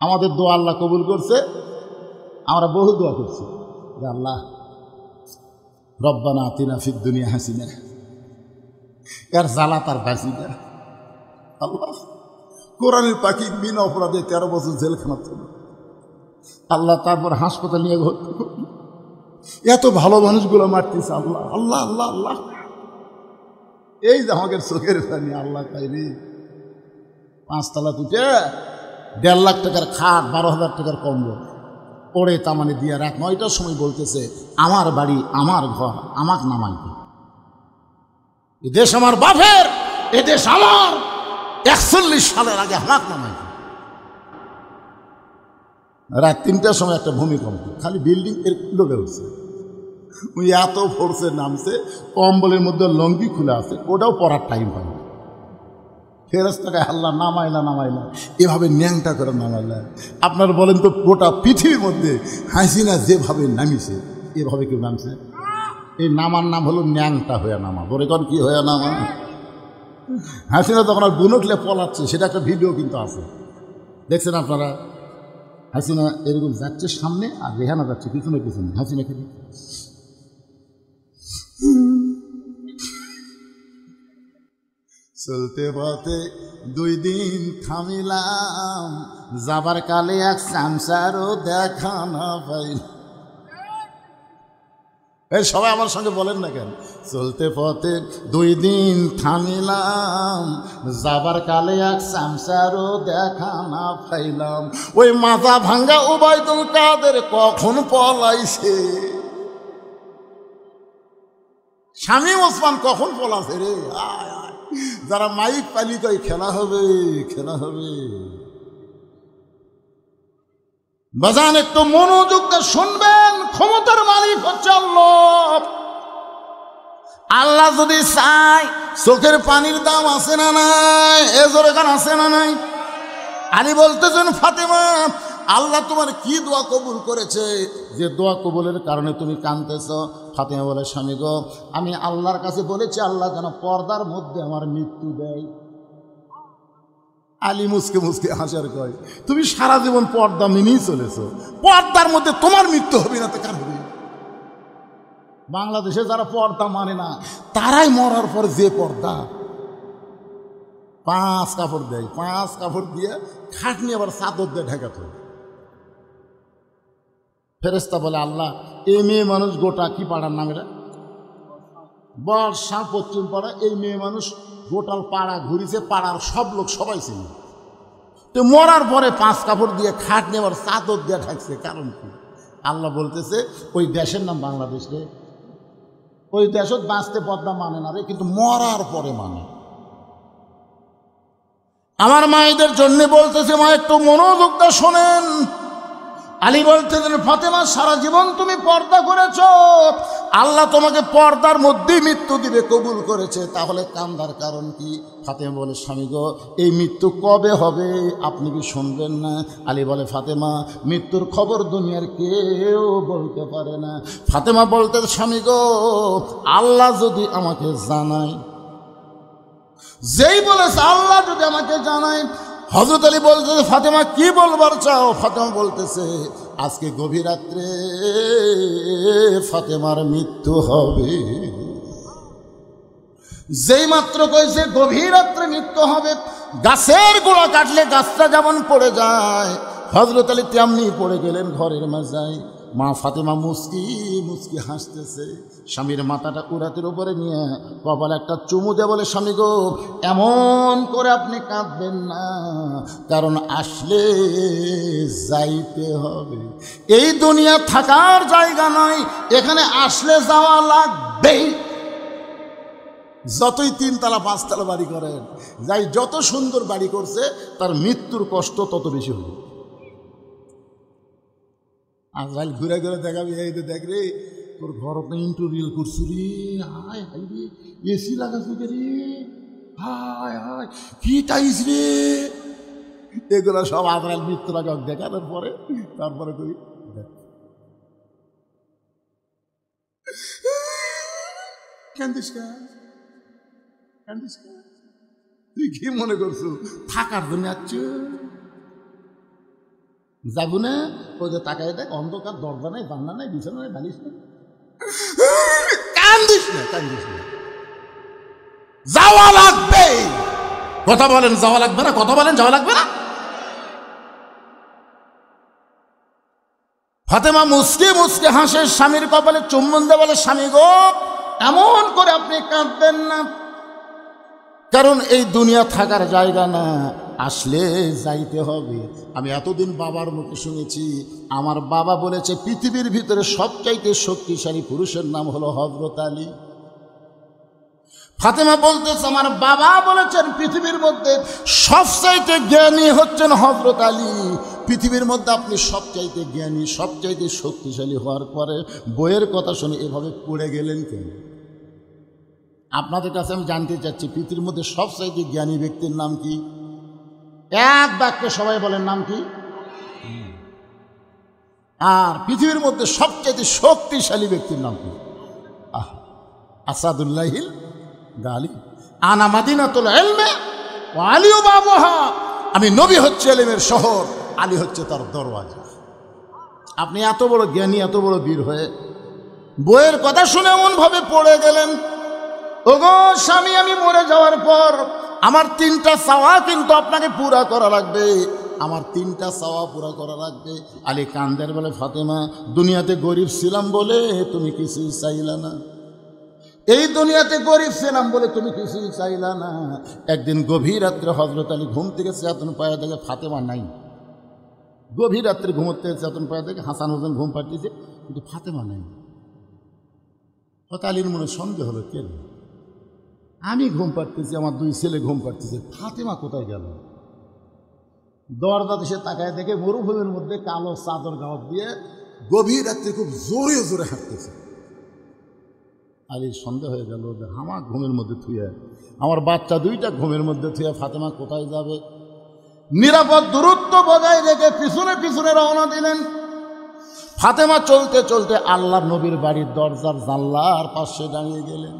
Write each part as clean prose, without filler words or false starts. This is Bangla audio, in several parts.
আমাদের দোয়া আল্লাহ কবুল করছে। আমরা বহু দোয়া করছি যে আল্লাহ রব্বানা আতিনা ফিদ দুনিয়া হাসিনা, এর জ্বালা তার বাঁচি না। আল্লাহ কোরআনের পাখি বিনা অপরাধে 13 বছর জেলখানা ছিল আল্লাহ, তারপর হাসপাতাল নিয়ে ভর্তি করল। এত ভালো মানুষগুলো মারতেছে আল্লাহ আল্লাহ আল্লাহ আল্লাহ। এই যে আমাদের চোখের পানি আল্লাহ খাইরি 5 তলা তুটে 1.5 লাখ টাকার খাট, 12,000 টাকার কম্বল ওরে তামানে দিয়ে রাত 9টার সময় বলতেছে আমার বাড়ি আমার ঘর আমাকে নামাই দিন। এ দেশ আমার বাপের, এ দেশ আমার, 41 সালের আগে আমাকে নামাই দিন। রাত 3টার সময় একটা ভূমিকম্প, খালি বিল্ডিং এর ডুবে উঠছে। ওই এত ফোর্সে নামছে, কম্বলের মধ্যে লঙ্গি খুলে আছে, ওটাও পরার টাইম পায় না। ফেরেশতাকে আল্লাহ নামাইলা এভাবে ন্যাংটা করে নামাইলা। আপনারা বলেন তো গোটা পৃথিবীর মধ্যে হাসিনা যেভাবে নামিছে এভাবে কেউ নামছে? এই নামার নাম হলো ন্যাংটা হয়ে নামা। বলে কন কি হয়ে নামা? হাসিনা তখন আর বুনকলে পলাচ্ছে, সেটা একটা ভিডিও কিন্তু আছে, দেখছেন আপনারা? হাসিনা এরকম যাচ্ছে সামনে আর রেহানা যাচ্ছে পিছনে পিছনে। হাসিনা কি চলতে পথে 2 দিন থামিলাম, যাবার কালে এক সামসারও দেখা না পাইল। এই সবাই আমার সঙ্গে বলেন না কেন? চলতে পথে 2 দিন থামিলাম, যাবার কালে এক সামসারও দেখা না পাইলাম। ওই মাথা ভাঙ্গা ওবায়দুল কাদের কখন পলাইছে, শামীম ওসমান কখন পলাছে রে? যারা মাইক পালি কই খেলা হবে খেলা হবে। বাজান একটু মনোযোগ দিয়ে শুনবেন, ক্ষমতার মালিক হচ্ছে আল্লাহ। আল্লাহ যদি চায় চোখের পানির দাম আছে না নাই? এজোর এখানে আছে না নাই? আলী বলতেছেন ফাতেমা আল্লাহ তোমার কি দোয়া কবুল করেছে যে দোয়া কবুলের কারণে তুমি কাঁদতেছ? ফাতেমা বলে স্বামী গো, আমি আল্লাহর কাছে বলেছি আল্লাহ যেন পর্দার মধ্যে আমার মৃত্যু দেয়। আলী মুসকে মুসকে হাসার কয়, তুমি সারা জীবন পর্দা মেনেই চলেছ, পর্দার মধ্যে তোমার মৃত্যু হবে না তো কার হবে? বাংলাদেশে যারা পর্দা মানে না তারাই মরার পর যে পর্দা 5 কাপড় দেয়, 5 কাপড় দিয়ে খাট নিয়ে আবার চাদর দিয়ে ঢাকাতো। ফেরেশতা বলে আল্লাহ এই মেয়ে মানুষ গোটা কি পাড়ার নাম এটা? বর্ষা পশ্চিম পাড়া। এই মেয়ে মানুষ গোটাল পাড়া ঘুরিছে, পাড়ার সব লোক সবাই ছিল। তো মরার পরে 5 কাপড় দিয়ে খাট নিয়ে আবার চাদর দিয়ে ঢাকছে, কারণ কি? আল্লাহ বলতেছে ওই দেশের নাম বাংলাদেশ রে, ওই দেশত বাঁচতে পর্দা মানে না রে, কিন্তু মরার পরে মানে। আমার মায়েদের জন্য বলতেছে, মা একটু মনোযোগ দিয়ে শোনেন। আলী বলতেছেন ফাতেমা সারা জীবন তুমি পর্দা করেছ, আল্লাহ তোমাকে পর্দার মধ্যেই মৃত্যু দিবে কবুল করেছে, তাহলে কান্দার কারণ কি? ফাতেমা বলে স্বামী গো এই মৃত্যু কবে হবে আপনি কি শুনবেন না? আলী বলে ফাতেমা মৃত্যুর খবর দুনিয়ার কেউ বলতে পারে না। ফাতেমা বলতে স্বামী গো আল্লাহ যদি আমাকে জানায়, যেই বলেছে আল্লাহ যদি আমাকে জানায়। হযরত আলী বলতেছে ফাতেমা কি বলবার চাও? ফাতেমা বলতেছে আজকে গভীর রাত্রে ফাতেমার মৃত্যু হবে। যেই মাত্র কইছে গভীর রাত্রে মৃত্যু হবে, গাছের গোড়া কাটলে গাছটা যেমন পড়ে যায়, হযরত আলী তেমনি পড়ে গেলেন ঘরের মাঝায়। মা ফাতেমা মুস্কি মুস্কি হাসতেছে, স্বামীর মাথাটা উরাতের উপরে নিয়ে কপালে একটা চুমু দিয়ে বলে স্বামী গো এমন করে আপনি কাঁদবেন না, কারণ আসলে যাইতে হবে। এই দুনিয়া থাকার জায়গা নয়, এখানে আসলে যাওয়া লাগবেই। যতই 3 তলা 5 তলা বাড়ি করেন, যাই যত সুন্দর বাড়ি করছে তার মৃত্যুর কষ্ট তত বেশি হবে। আজকাল ঘুরে ঘুরে দেখাবি এই তো দেখ রে তোর ঘর আপনি ইন্টোরিয়াল করছি রে, হায় হাই রে এসি লাগাচ্ছি রে, হায় হায় কি টাইস রে, এগুলো সব আজকাল মৃত্যুর আগে দেখানোর পরে তারপরে তুই কান্দিস কান্দিস, তুই কি মনে করছো থাকার জন্য আসছ? যাবো না, ওই যে তাকায় দেখ, অন্ধকার, দরজা নাই, জানলা নাই, বিছানা নাই, বালিশ নাই, কান্দিস না, কান্দিস না, যাওয়া লাগবে। কথা বলেন যাওয়া লাগবে না? কথা বলেন যাওয়া লাগবে না? ফাতেমা মুসকে মুসকে হাসে, স্বামীর কপালে চুম্বন দিয়ে বলে, স্বামী গো, এমন করে আপনি কাঁদবেন না, কারণ এই দুনিয়া থাকার জায়গা না, আসলে যাইতে হবে। আমি এতদিন বাবার মুখে শুনেছি, আমার বাবা বলেছে পৃথিবীর ভিতরে সবচাইতে শক্তিশালী পুরুষের নাম হলো হযরত আলী। ফাতেমা বলতেছে, আমার বাবা বলেছেন পৃথিবীর মধ্যে সবচাইতে জ্ঞানী হচ্ছেন হযরত আলী। পৃথিবীর মধ্যে আপনি সবচাইতে জ্ঞানী, সবচাইতে শক্তিশালী হওয়ার পরে বইয়ের কথা শুনে এভাবে পড়ে গেলেন কেন? আপনাদের কাছে আমি জানতে চাচ্ছি, পৃথিবীর মধ্যে সবচাইতে জ্ঞানী ব্যক্তির নাম কি? এক বাক্যে সবাই বলেন নাম কি? আর পৃথিবীর মধ্যে সবচাইতে শক্তিশালী ব্যক্তির নাম কি? আসাদুল্লাহিল গালিব। আনা মাদিনাতুল ইলমি ওয়া আলিউ বাবুহা। আমি নবী হচ্ছে ইলমের শহর, আলী হচ্ছে তার দরওয়াজা। আপনি এত বড় জ্ঞানী, এত বড় বীর হয়ে বইয়ের কথা শুনে এমন ভাবে পড়ে গেলেন। ওগো স্বামী, আমি মরে যাওয়ার পর আমার 3টা চাওয়া কিন্তু আপনাকে পুরা করা লাগবে, আমার 3টা চাওয়া পুরা করা লাগবে। আলী কান্দের বলে, ফাতেমা, দুনিয়াতে গরিব ছিলাম বলে তুমি কিছুই চাইলা না, এই দুনিয়াতে গরিব ছিলাম বলে তুমি কিছুই চাইলা না। একদিন গভীর রাত্রে হযরত আলী ঘুম থেকে চেতন পায়া দেখে ফাতেমা নাই। গভীর রাত্রে ঘুমোতে চেতন পায়া দেখে হাসান হোসেন ঘুম পাড়তেছে, কিন্তু ফাতেমা নাই। হযরত আলীর মনে সন্দেহ হলো, কেন আমি ঘুম পাড়তেছি, আমার 2 ছেলে ঘুম পাড়তেছে, ফাতেমা কোথায় গেল? দরজা দেশে তাকায় দেখে মরুভূমির মধ্যে কালো চাদর গাওয়ার দিয়ে গভীর রাত্রে খুব জোরে জোরে হাঁটতেছে। আলীর সন্দেহ হয়ে গেল যে আমার ঘুমের মধ্যে থুয়ে, আমার বাচ্চা 2টা ঘুমের মধ্যে থুয়ে ফাতেমা কোথায় যাবে? নিরাপদ দূরত্ব বজায় রেখে পিছনে পিছনে রওনা দিলেন। ফাতেমা চলতে চলতে আল্লাহর নবীর বাড়ির দরজার জানলার পাশে দাঁড়িয়ে গেলেন।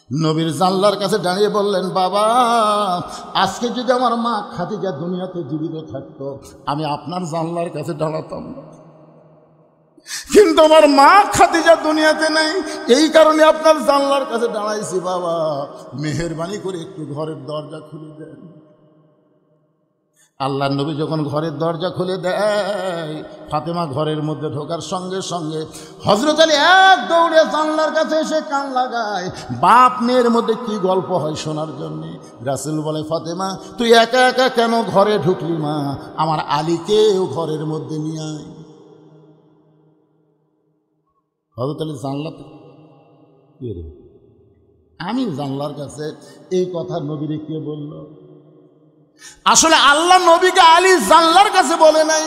নবীর জানলার কাছে দাঁড়িয়ে বললেন, বাবা, আজকে যদি আমার মা খাদিজা দুনিয়াতে জীবিত থাকতো, আমি আপনার জানলার কাছে দাঁড়াতাম না, কিন্তু আমার মা খাদিজা দুনিয়াতে নেই, এই কারণে আপনার জানলার কাছে দাঁড়াইছি। বাবা, মেহেরবানি করে একটু ঘরের দরজা খুলে দেন। আল্লাহর নবী যখন ঘরের দরজা খুলে দেয়, ফাতেমা ঘরের মধ্যে ঢোকার সঙ্গে সঙ্গে হযরত আলী এক দৌড়ে জানলার কাছে এসে কান লাগায়। বাপ মেয়ের মধ্যে কি গল্প হয় শোনার জন্যে। রাসূল বলে, ফাতেমা, তুই একা একা কেন ঘরে ঢুকলি মা? আমার আলীকেও ঘরের মধ্যে নিয়ে আয়। হযরত আলী জানলাতে, কে রে? আমি জানলার কাছে, এই কথা নবীরে কে বলল? আসলে আল্লাহ নবীকে আলী জানলার কাছে বলে নাই।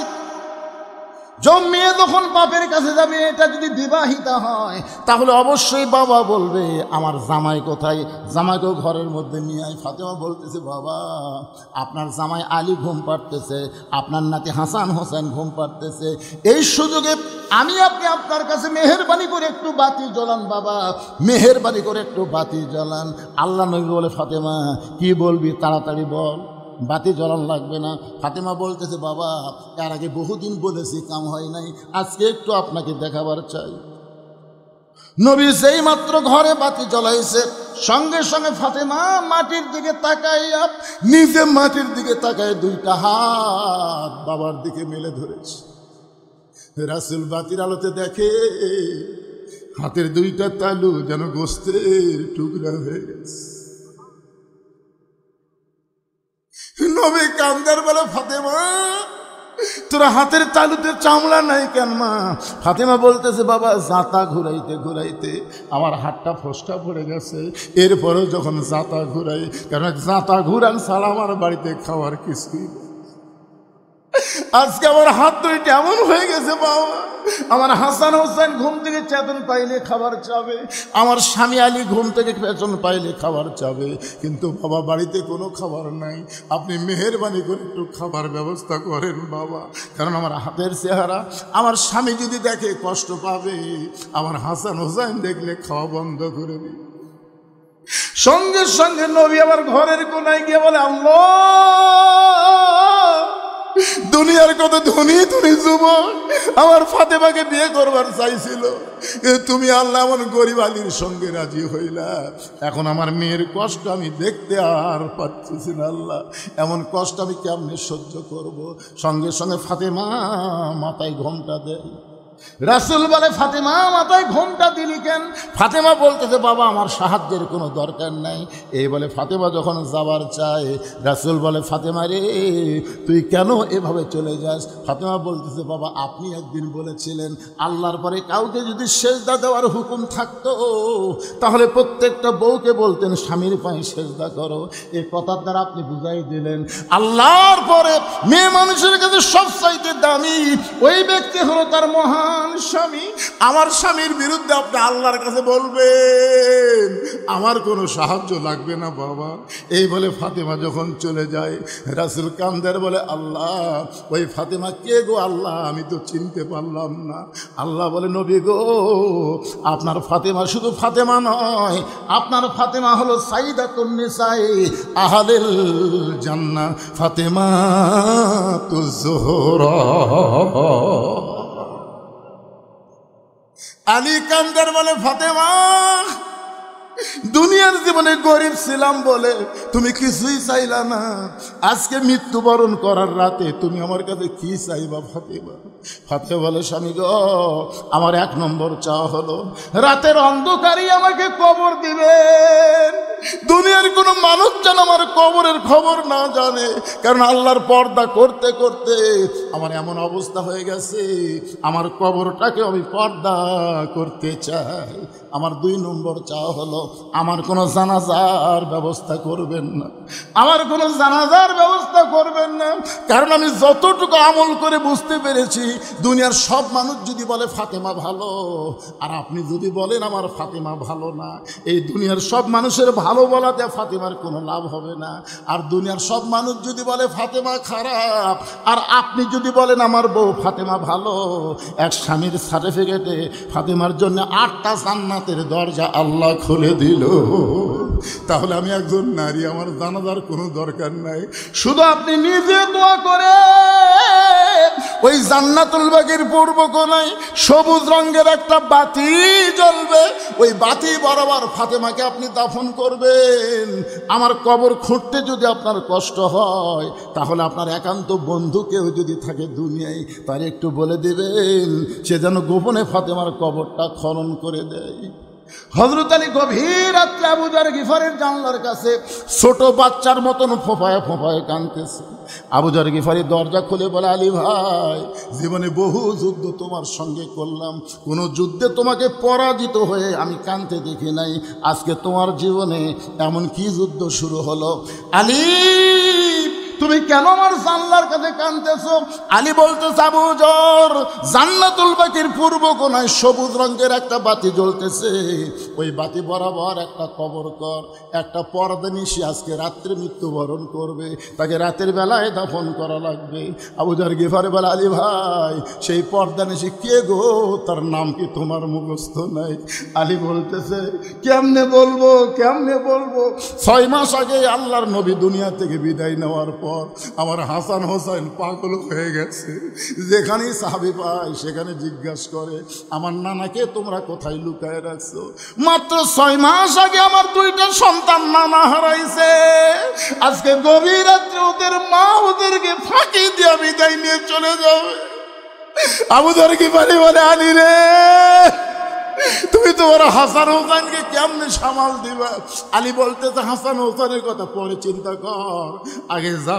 মেয়ে যখন বাপের কাছে যাবে, এটা যদি বিবাহিতা হয় তাহলে অবশ্যই বাবা বলবে আমার জামাই কোথায়, জামাইকেও ঘরের মধ্যে নিয়ে আয়। ফাতেমা বলতেছে, বাবা, আপনার জামাই আলী ঘুম পাড়তেছে, আপনার নাতি হাসান হোসেন ঘুম পাড়তেছে, এই সুযোগে আমি আপনার কাছে মেহেরবানি করে একটু বাতি জ্বলান বাবা, মেহেরবানি করে একটু বাতি জ্বলান। আল্লাহ নবী বলে, ফাতেমা, কি বলবি তাড়াতাড়ি বল, বাতি জ্বলান লাগবে না। ফাতেমা বলতেছে, বাবা, এর আগে বহুদিন বলেছি, কাম হয় নাই, আজকে একটু আপনাকে দেখাবার চাই। নবী সেই মাত্র ঘরে বাতি জ্বলাইছে, সঙ্গে সঙ্গে ফাতেমা মাটির দিকে তাকাইয়া, নিজে মাটির দিকে তাকায় 2টা হাত বাবার দিকে মেলে ধরেছে। রাসূল বাতির আলোতে দেখে হাতের 2টা তালু যেন গোস্তের টুকরা হয়ে গেছে। নবী কান্দার বলে, ফাতেমা, তোরা হাতের তালুতে চামড়া নাই কেন মা? ফাতেমা বলতেছে, বাবা, জাতা ঘুরাইতে ঘুরাইতে আমার হাতটা ফসকা পড়ে গেছে, এরপরেও যখন জাতা ঘুরাই, কারণ জাতা ঘুরান ছাড়া আমার বাড়িতে খাওয়ার কিছুই নেই। আজকে আমার হাত 2টা এমন হয়ে গেছে বাবা, আমার হাসান হোসেন ঘুম থেকে চেতন পাইলে খাবার চাবে, আমার স্বামী আলী ঘুম থেকে চেতন পাইলে খাবার চাবে, কিন্তু বাবা বাড়িতে কোনো খাবার নাই, আপনি মেহেরবানি করে একটু খাবার ব্যবস্থা করেন বাবা, কারণ আমার হাতের চেহারা আমার স্বামী যদি দেখে কষ্ট পাবে, আমার হাসান হোসেন দেখলে খাওয়া বন্ধ করে দিবে। সঙ্গে সঙ্গে নবী আবার ঘরের কোনায় গিয়ে বলে, আল্লাহ, দুনিয়ার কত ধনী ধনী যুবক আমার ফাতেমাকে বিয়ে করবার চাইছিল, তুমি আল্লাহ আমার গরিব আলীর সঙ্গে রাজি হইলা। এখন আমার মেয়ের কষ্ট আমি দেখতে আর পাচ্ছি না আল্লাহ, এমন কষ্ট আমি কেমনে সহ্য করব। সঙ্গে সঙ্গে ফাতেমা মাথায় ঘোমটা দেয়। রাসূল বলে, ফাতেমা মাথায় ঘোমটা দিলি কেন? ফাতেমা বলতেছে, বাবা আমার সাহায্যের কোনো দরকার নাই। এই বলে ফাতেমা যখন যাবার চায়, রাসূল বলে, ফাতেমা রে তুই কেন এভাবে চলে যাস? ফাতেমা বলতেছে, বাবা আপনি একদিন বলেছিলেন আল্লাহর পরে কাউকে যদি সেজদা দেওয়ার হুকুম থাকতো তাহলে প্রত্যেকটা বউকে বলতেন স্বামীর পায়ে সেজদা করো। এই কথার দ্বারা আপনি বুঝাই দিলেন আল্লাহর পরে মেয়ে মানুষের কাছে সবচাইতে দামি ওই ব্যক্তি হলো তার মহান স্বামী। আমার স্বামীর বিরুদ্ধে আপনি আল্লাহর কাছে বলবেন, আমার কোনো সাহায্য লাগবে না বাবা। এই বলে ফাতেমা যখন চলে যায়, রাসূল কান্দের বলে, আল্লাহ ওই ফাতেমা কে গো আল্লাহ, আমি তো চিনতে পারলাম না। আল্লাহ বলে, নবী গো আপনার ফাতেমা শুধু ফাতেমা নয়, আপনার ফাতেমা হলো সাইয়্যিদাতুন নিসাই আহলিল জান্নাহ ফাতেমাতুজ যোহরা। আলী কান্দার বলে, ফাতেমা দুনিয়ার জীবনে গরিব ছিলাম বলে তুমি কিছুই চাইলা না, আজকে মৃত্যুবরণ করার রাতে তুমি আমার কাছে কি চাইবা ফাতেমা? ফাতেমা বলে, স্বামী গো আমার এক নম্বর চাওয়া হলো রাতের অন্ধকারই আমাকে কবর দিবেন। দুনিয়ার কোনো মানুষ যেন আমার কবরের খবর না জানে, কারণ আল্লাহর পর্দা করতে করতে আমার এমন অবস্থা হয়ে গেছে, আমার কবরটাকে আমি পর্দা করতে চাই। আমার 2 নম্বর চাওয়া হলো আমার কোনো জানাজার ব্যবস্থা করবেন না, আমার কোনো জানাজার ব্যবস্থা করবেন না। কারণ আমি যতটুকু আমল করে বুঝতে পেরেছি, দুনিয়ার সব মানুষ যদি বলে ফাতেমা ভালো, আর আপনি যদি বলেন আমার ফাতেমা ভালো না, এই দুনিয়ার সব মানুষের ভালো বলাতে ফাতেমার কোনো লাভ হবে না। আর দুনিয়ার সব মানুষ যদি বলে ফাতেমা খারাপ, আর আপনি যদি বলেন আমার বউ ফাতেমা ভালো, এক স্বামীর সার্টিফিকেটে ফাতেমার জন্য 8টা জান্নাতের দরজা আল্লাহ খুলে দিল। তাহলে আমি একজন নারী, আমার জানাজার কোনো দরকার নাই, শুধু আপনি নিজে দোয়া করে ওই জান্নাতুল বাগের পূর্ব কোণায় সবুজ রঙের একটা বাতি জ্বলবে, ওই বাতি বরাবর ফাতেমাকে আপনি দাফন করবেন। আমার কবর খুঁড়তে যদি আপনার কষ্ট হয়, তাহলে আপনার একান্ত বন্ধু কেউ যদি থাকে দুনিয়ায়, তার একটু বলে দেবেন সে যেন গোপনে ফাতেমার কবরটা খনন করে দেয়। হযরত আলী গভীর রাত্রে আবু যর গিফারের জানলার কাছে ছোট বাচ্চার মতন ফোঁপায় ফোঁপায় কাঁদতেছে। আবু যর গিফারি দরজা খুলে বলে, আলী ভাই জীবনে বহু যুদ্ধ তোমার সঙ্গে করলাম, কোনো যুদ্ধে তোমাকে পরাজিত হয়ে আমি কাঁদতে দেখি নাই, আজকে তোমার জীবনে এমন কি যুদ্ধ শুরু হলো? আলী তুমি কেন আমার জানলার কাছে কাঁদতেছো? আলী বলতেছে, আবু যর জান্নাতুল বাকির পূর্ব কোণায় সবুজ রঙের একটা বাতি জ্বলতেছে, ওই বাতি বরাবর একটা কবর কর, একটা পর্দা নিশি আজকে রাত্রে মৃত্যুবরণ করবে, তাকে রাতের বেলায় দাফন করা লাগবে। আবু যর গিফারি বলে, আলী ভাই সেই পর্দা নিশি কে গো, তার নাম কি তোমার মুখস্থ নাই? আলী বলতেছে, কেমনে বলবো কেমনে বলবো, 6 মাস আগে আল্লাহর নবী দুনিয়া থেকে বিদায় নেওয়ার পর আমার হাসান হোসেন পাগল হয়ে গেছে, যেখানেই সাহাবী পায় সেখানে জিজ্ঞাসা করে আমার নানাকে তোমরা কোথায় লুকায় রাখছো? মাত্র 6 মাস আগে আমার 2টা সন্তান নানা হারাইছে, আজকে গভীর রাত্রে ওদের মা ওদেরকে ফাঁকি দিয়ে বিদায় নিয়ে চলে যাবে। আবু যর গিফারি বলে, আলী রে তুমি তোমার হাসান হোসেনকে কেমনে সামাল দিবা? আলী বলতেছে, হাসান হোসেনের কথা পরে চিন্তা কর, আগে যা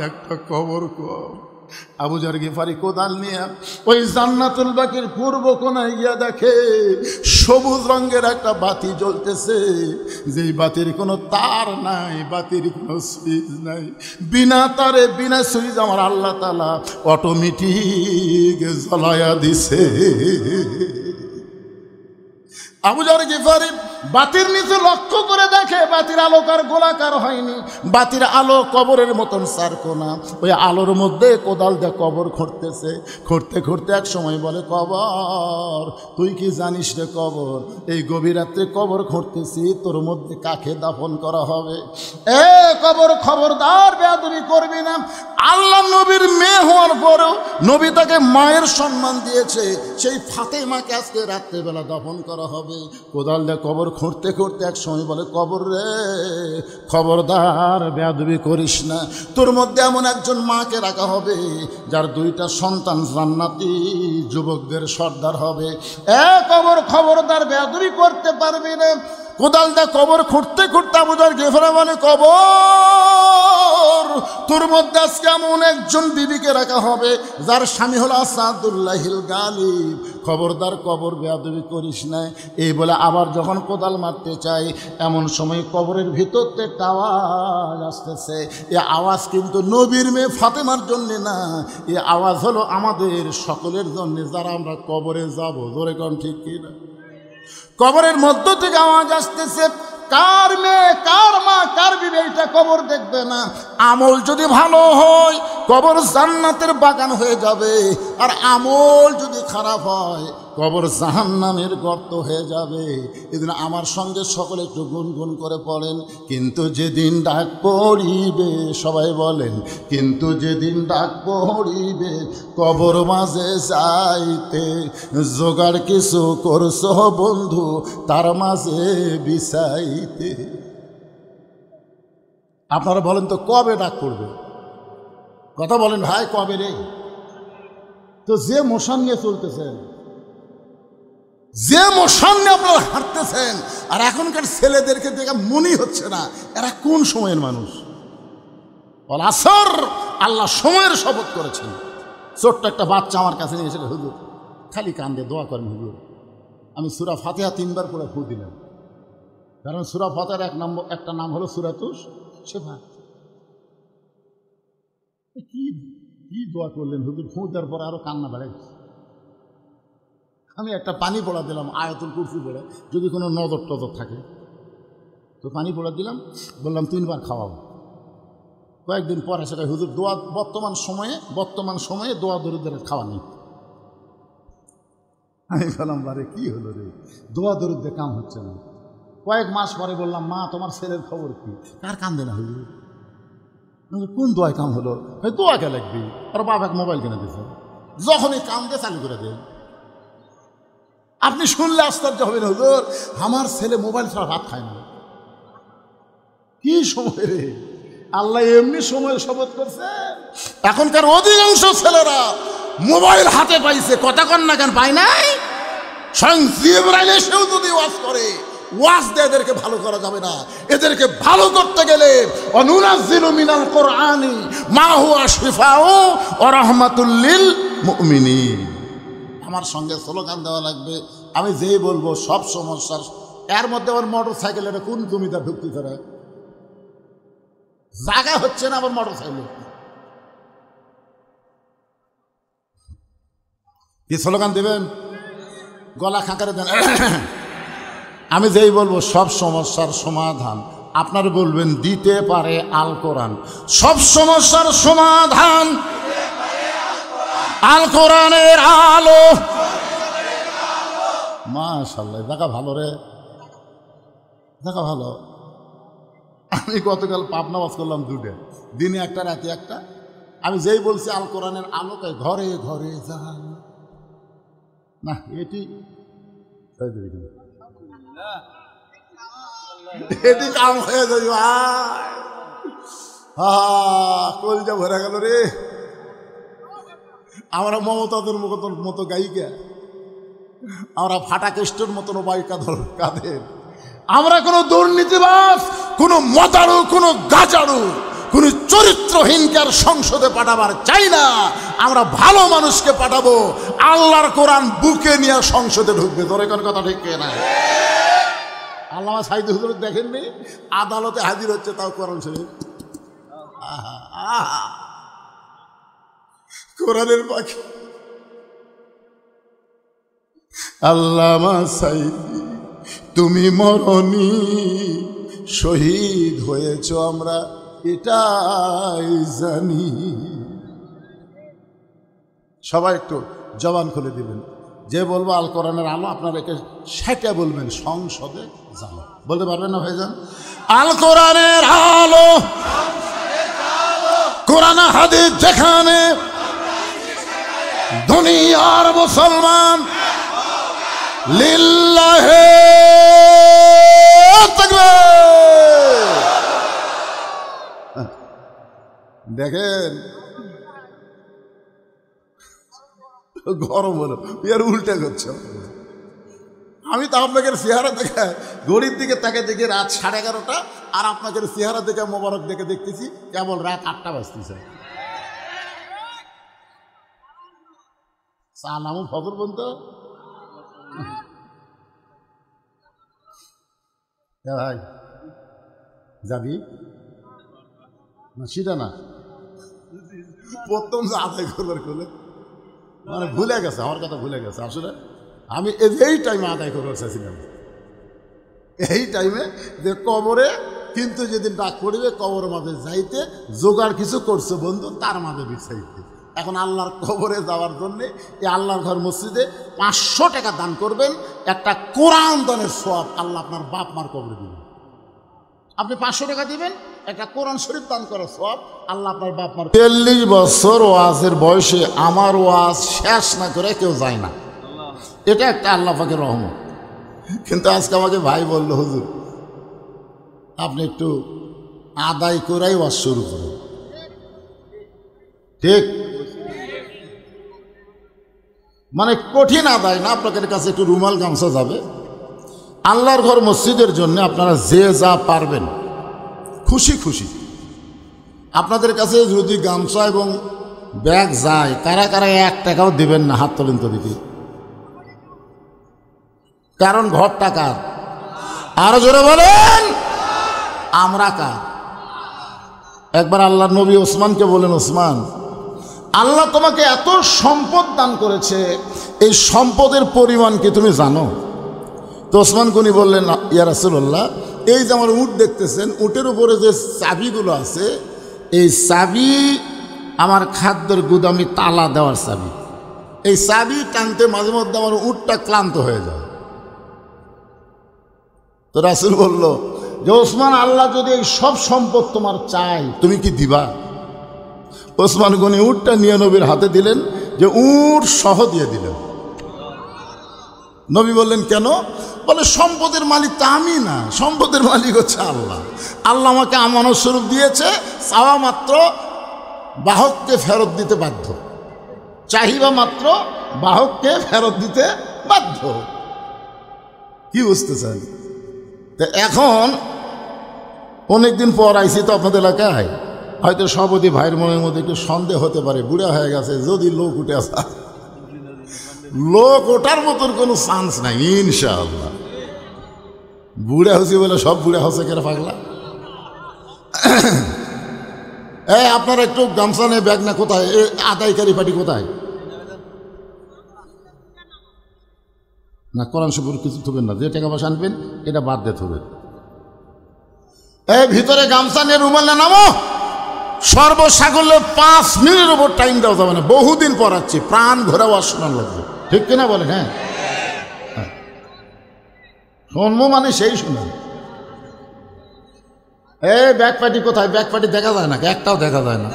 একটা কবর কর। আবু যর গিফারি কোদাল নিয়ে ওই জান্নাতুল বাকির পূর্ব কোণায় গিয়া দেখে সবুজ রঙের একটা বাতি জ্বলতেছে, যেই বাতির কোনো তার নাই, বাতির কোনো সুইচ নাই, বিনা তারে বিনা সুইচ আমার আল্লাহ তাআলা অটোমেটিক জ্বলায়া দিছে। আবু যর গিফারি বাতির নিচে লক্ষ্য করে দেখে বাতির আলোকার গোলাকার হয়নি, বাতির আলো কবরের মতন চারকোনা, ওই আলোর মধ্যে কোদাল দিয়ে কবর খুঁড়তেছে। খুঁড়তে খুঁড়তে এক সময় বলে, কবর তুই কি জানিস রে কবর, এই গভীর রাত্রে কবর খুঁড়তেছি, তোর মধ্যে কাকে দাফন করা হবে? এ কবর খবরদার বেয়াদবি করবি না, আল্লাহ নবীর মেয়ে হওয়ার পর পরেও নবী তাকে মায়ের সম্মান দিয়েছে। সেই ফাতেমাকে আজকে রাত্রেবেলা দাফন করা হবে। কোদাল দিয়ে কবর খুঁড়তে খুঁড়তে এক সময় বলে, কবর রে খবরদার বেয়াদবি করিস না, তোর মধ্যে এমন একজন মাকে রাখা হবে যার 2টা সন্তান জান্নাতি যুবকদের সর্দার হবে। কবর খবরদার বেয়াদবি করতে পারবি না। কোদাল দা কবর খুঁড়তে খুঁড়তে আবু যর গিফারি বলে, কবর তোর মধ্যে আজকে এমন একজন বিবিকে রাখা হবে যার স্বামী হলো আসাদুল্লাহিল গালিব, খবরদার কবর বেয়াদবি করিস না। এই বলে আবার যখন কোদাল মারতে চাই, এমন সময় কবরের ভিতর থেকে একটা আওয়াজ আসতেছে। এ আওয়াজ কিন্তু নবীর মেয়ে ফাতেমার জন্যে না, এ আওয়াজ হলো আমাদের সকলের জন্যে যারা আমরা কবরে যাব। জোরে কোন ঠিক কিনা? কবরের মধ্য থেকে আওয়াজ আসতেছে, কার মেয়ে, কার মা, কার বিবি এটা কবর দেখবে না। আমল যদি ভালো হয় কবর জান্নাতের বাগান হয়ে যাবে, আর আমল যদি খারাপ হয় কবর জাহান্নামের গর্ত হয়ে যাবে। এদিন আমার সঙ্গে সকলে একটু গুনগুন করে পড়েন, কিন্তু যেদিন ডাক পড়িবে, সবাই বলেন, কিন্তু যেদিন ডাক পড়িবে কবর মাঝে যাইতে, জোগাড় কিছু করছ বন্ধু তার মাঝে বিছাইতে। আপনারা বলেন তো কবে ডাক পড়বে? কথা বলেন ভাই, কবে রে? তো যে মোশন নিয়ে চলতেছেন, যে মোশন নিয়ে আপনারা হাঁটতেছেন, আর এখনকার ছেলেদেরকে দেখে মনেই হচ্ছে না এরা কোন সময়ের মানুষ। বল আসর, আল্লাহ সময়ের শপথ করেছেন। ছোট্ট একটা বাচ্চা আমার কাছে নিয়ে এসে, হুজুর খালি কান্দে, দোয়া করেন হুজুর। আমি সূরা ফাতিহা 3 বার করে ফু দিলাম, কারণ সূরা ফাতিহার একটা নাম হলো সূরাতুশ শিফা। কি কি দোয়া করলেন হুজুর? ফু দেওয়ার পরে আরো কান্না বেড়ে গেছে। আমি একটা পানি পড়া দিলাম, আয়াতুল কুরসি পড়ে, যদি কোনো নজর টজর থাকে তো পানি পড়া দিলাম, বললাম 3 বার খাওয়াবো। কয়েকদিন পরে সেটা হুজুর দোয়া, বর্তমান সময়ে দোয়া দরুদের খাওয়া নেই। আমি বললাম, বারে কি হলো রে, দোয়া দরুদের কাম হচ্ছে না। কয়েক মাস পরে বললাম, মা তোমার ছেলের খবর কি? কার কান্দে না হুজুর? কোন দোয়ায় কাম হলো? দোয়াকে লাগবি। আর বাবা এক মোবাইল কিনে দিয়েছে, যখনই কান্দে চালু করে দেয়। আপনি শুনলে আশ্চর্য হবেন, হুজুর আমার ছেলে মোবাইল ছাড়া ভাত খায় না। কি সময় রে! আল্লাহ এমনি সময়ের শপথ করছে। এখনকার অধিকাংশ ছেলেরা মোবাইল হাতে পাইছে, কথা কন না কেন? পায় নাই? স্বয়ং জিবরাইল এসেও যদি ওয়াজ করে, ওয়াজ দিয়ে এদেরকে ভালো করা যাবে না। এদেরকে ভালো করতে গেলে অনুনাজ্জিলু মিনাল কোরআনি মা হুয়া শিফাউ ওয়া রাহমাতুল লিল মুমিনিন। আমার সঙ্গে স্লোগান দেওয়া লাগবে। আমি যেই বলবো সব সমস্যার, এর মধ্যে আমার মোটর সাইকেলের কোন জমিদার ঢুকতে পারে? জায়গা হচ্ছে না আমার মোটর সাইকেল। কি স্লোগান দেবেন? গলা খাঁকারে দেন। আমি যেই বলবো সব সমস্যার সমাধান, আপনারা বলবেন দিতে পারে আল কোরআন। সব সমস্যার সমাধান আল কোরআনের আলো। মাশাআল্লাহ, দেখা ভালো রে, দেখা ভালো। আমি গতকাল পাবনা ওয়াজ করলাম 2টা, দিনে একটা রাতে একটা। আমি যেই বলছি আল কোরআনের আলোকে ঘরে ঘরে যান না, এটি এটি কাম হয়ে যাবে। কলজা ভরে গেল রে। আমরা মমতাদের মতো গায়িকা, আমরা ফাটা কেষ্টর মতন বাইকা ধর কাঁধের। আমরা কোনো দুর্নীতিবাজ, কোনো মতারু, কোনো গাজারু, কোন চরিত্রহীনকে আর সংসদে পাঠাবার চাই না। আমরা ভালো মানুষকে পাঠাবো, আল্লাহর কোরআন বুকে নিয়ে সংসদে ঢুকবে। তোর কোন কথা ঠিক না? আল্লামা সাইদ হুজুর দেখেননি, আদালতে হাজির হচ্ছে, তাও কোরআন শরীফ। কোরআনের পাখি আল্লামা সাইদি, তুমি মরণি, শহীদ হয়েছ আমরা এটাই জানি। সবাই একটু জবান খুলে দিবেন। যে বলবো আল কোরআনের আলো, আপনারা একে সেটা বলবেন সংসদে জানো। বলতে পারবেন না ভাইজান? আল কোরআনের আলো, কোরআন হাদিস যেখানে দুনিয়ার মুসলমান লিল্লাহে তাকবীর। দেখেন গরম হলো, এর উল্টে করছে। আমি তো আপনাদের চেহারা দেখে ঘড়ির দিকে তাকে দেখি রাত 11:30, আর আপনাদের চেহারা দেখে মোবারক দেখে দেখতেছি কেবল রাত 8টা বাজতেছে। সালামু ফজর বলতো ভাই যাবি না? সেটা না, প্রথম যে আদায় করবার করলে মানে ভুলে গেছে, আমার কথা ভুলে গেছে। আসলে আমি এই টাইমে আদায় করবার চাইছিলাম, এই টাইমে যে কবরে, কিন্তু যেদিন ডাক পড়বে কবরের মাঝে যাইতে জোগাড় কিছু করছে বন্ধু, তার মাঝে বিছাইতে। এখন আল্লাহর কবরে যাওয়ার জন্যে এই আল্লাহর ঘর মসজিদে 500 টাকা দান করবেন, একটা কোরআন দানের সওয়াব আল্লাহ আপনার বাপ মার কবরে দিবেন। আপনি 500 টাকা দিবেন, একটা কোরআন শরীফ দান করার সওয়াব আল্লাহ আপনার বাপ মার। 40 বছর ওয়াজের বয়সে আমার ওয়াজ শেষ না করে কেউ যায় না, এটা একটা আল্লাহ পাকের রহমত। কিন্তু আজকে আমাকে ভাই বলল, হুজুর আপনি একটু আদায় করাই ওয়াজ শুরু করুন। ঠিক, মানে কঠিন আদায় না, আপনাদের কাছে একটু রুমাল গামছা যাবে। আল্লাহর ঘর মসজিদের জন্য আপনারা যে যা পারবেন খুশি খুশি, আপনাদের কাছে যদি গামছা এবং ব্যাগ যায়, কারা কারা 1 টাকাও দিবেন না? হাত তোলেন তো দেখি। কারণ ঘরটা কার? আরো জোরে বলেন, আমরা কার? একবার আল্লাহ নবী ওসমানকে বলেন, ওসমান আল্লাহ তোমাকে এত সম্পদ দান করেছে, এই সম্পদের পরিমাণ কি তুমি জানো? তো ওসমান গনি বললেন, ইয়া রাসূলুল্লাহ, এই যে আমার উট দেখতেছেন, উটের উপরে যে চাবিগুলো আছে, এই চাবি আমার খাদ্যের গুদামি তালা দেওয়ার চাবি। এই চাবি টানতে মাঝে মধ্যে আমার উটটা ক্লান্ত হয়ে যায়। তো রাসূল বলল যে, ওসমান আল্লাহ যদি এই সব সম্পদ তোমার চাই, তুমি কি দিবা? ওসমান গনি উটটা নিয়ে নবীর হাতে দিলেন, যে উট সহ দিয়ে দিলেন। নবী বললেন, কেন? বলে, সম্পদের মালিক তো আমি না, সম্পদের মালিক হচ্ছে আল্লাহ। আল্লাহ আমাকে আমানত স্বরূপ দিয়েছে, চাওয়া মাত্র বাহককে ফেরত দিতে বাধ্য, চাহিবা মাত্র বাহককে ফেরত দিতে বাধ্য। কি বুঝতে চান? তো এখন অনেকদিন পর আইসি তো আপনাদের এলাকায়, হয়তো সভাপতি ভাইয়ের মনের মধ্যে একটু সন্দেহ হতে পারে, বুড়া হয়ে গেছে, যদি লোক উঠে আসা, লোক ওঠার মতন কোনো চান্স নাই ইনশাআল্লাহ। বুড়া হচ্ছে বলে সব বুড়া হচ্ছে কেন পাগলা? আপনারা একটু গামছা নেই, ব্যাগ না, কোথায় আদায়কারী পার্টি কোথায়? না, কোরআন শরীফ কিছু থবেন না, যে টাকা পয়সা আনবেন এটা বাদ দিয়ে থবেন। ভিতরে গামছা নিয়ে রুমাল না নামো। সর্বসাগরলে 5 মিনিটের উপর টাইম দেওয়া যাবে না, বহুদিন পড়াচ্ছি, প্রাণ ভরে ওয়াজ শোনার লাগবে, ঠিক কিনা বলেন? হ্যাঁ, শুনবো মানে সেই শুনেন। ব্যাগ পার্টি কোথায়? ব্যাগ পার্টি দেখা যায় না, একটাও দেখা যায় না।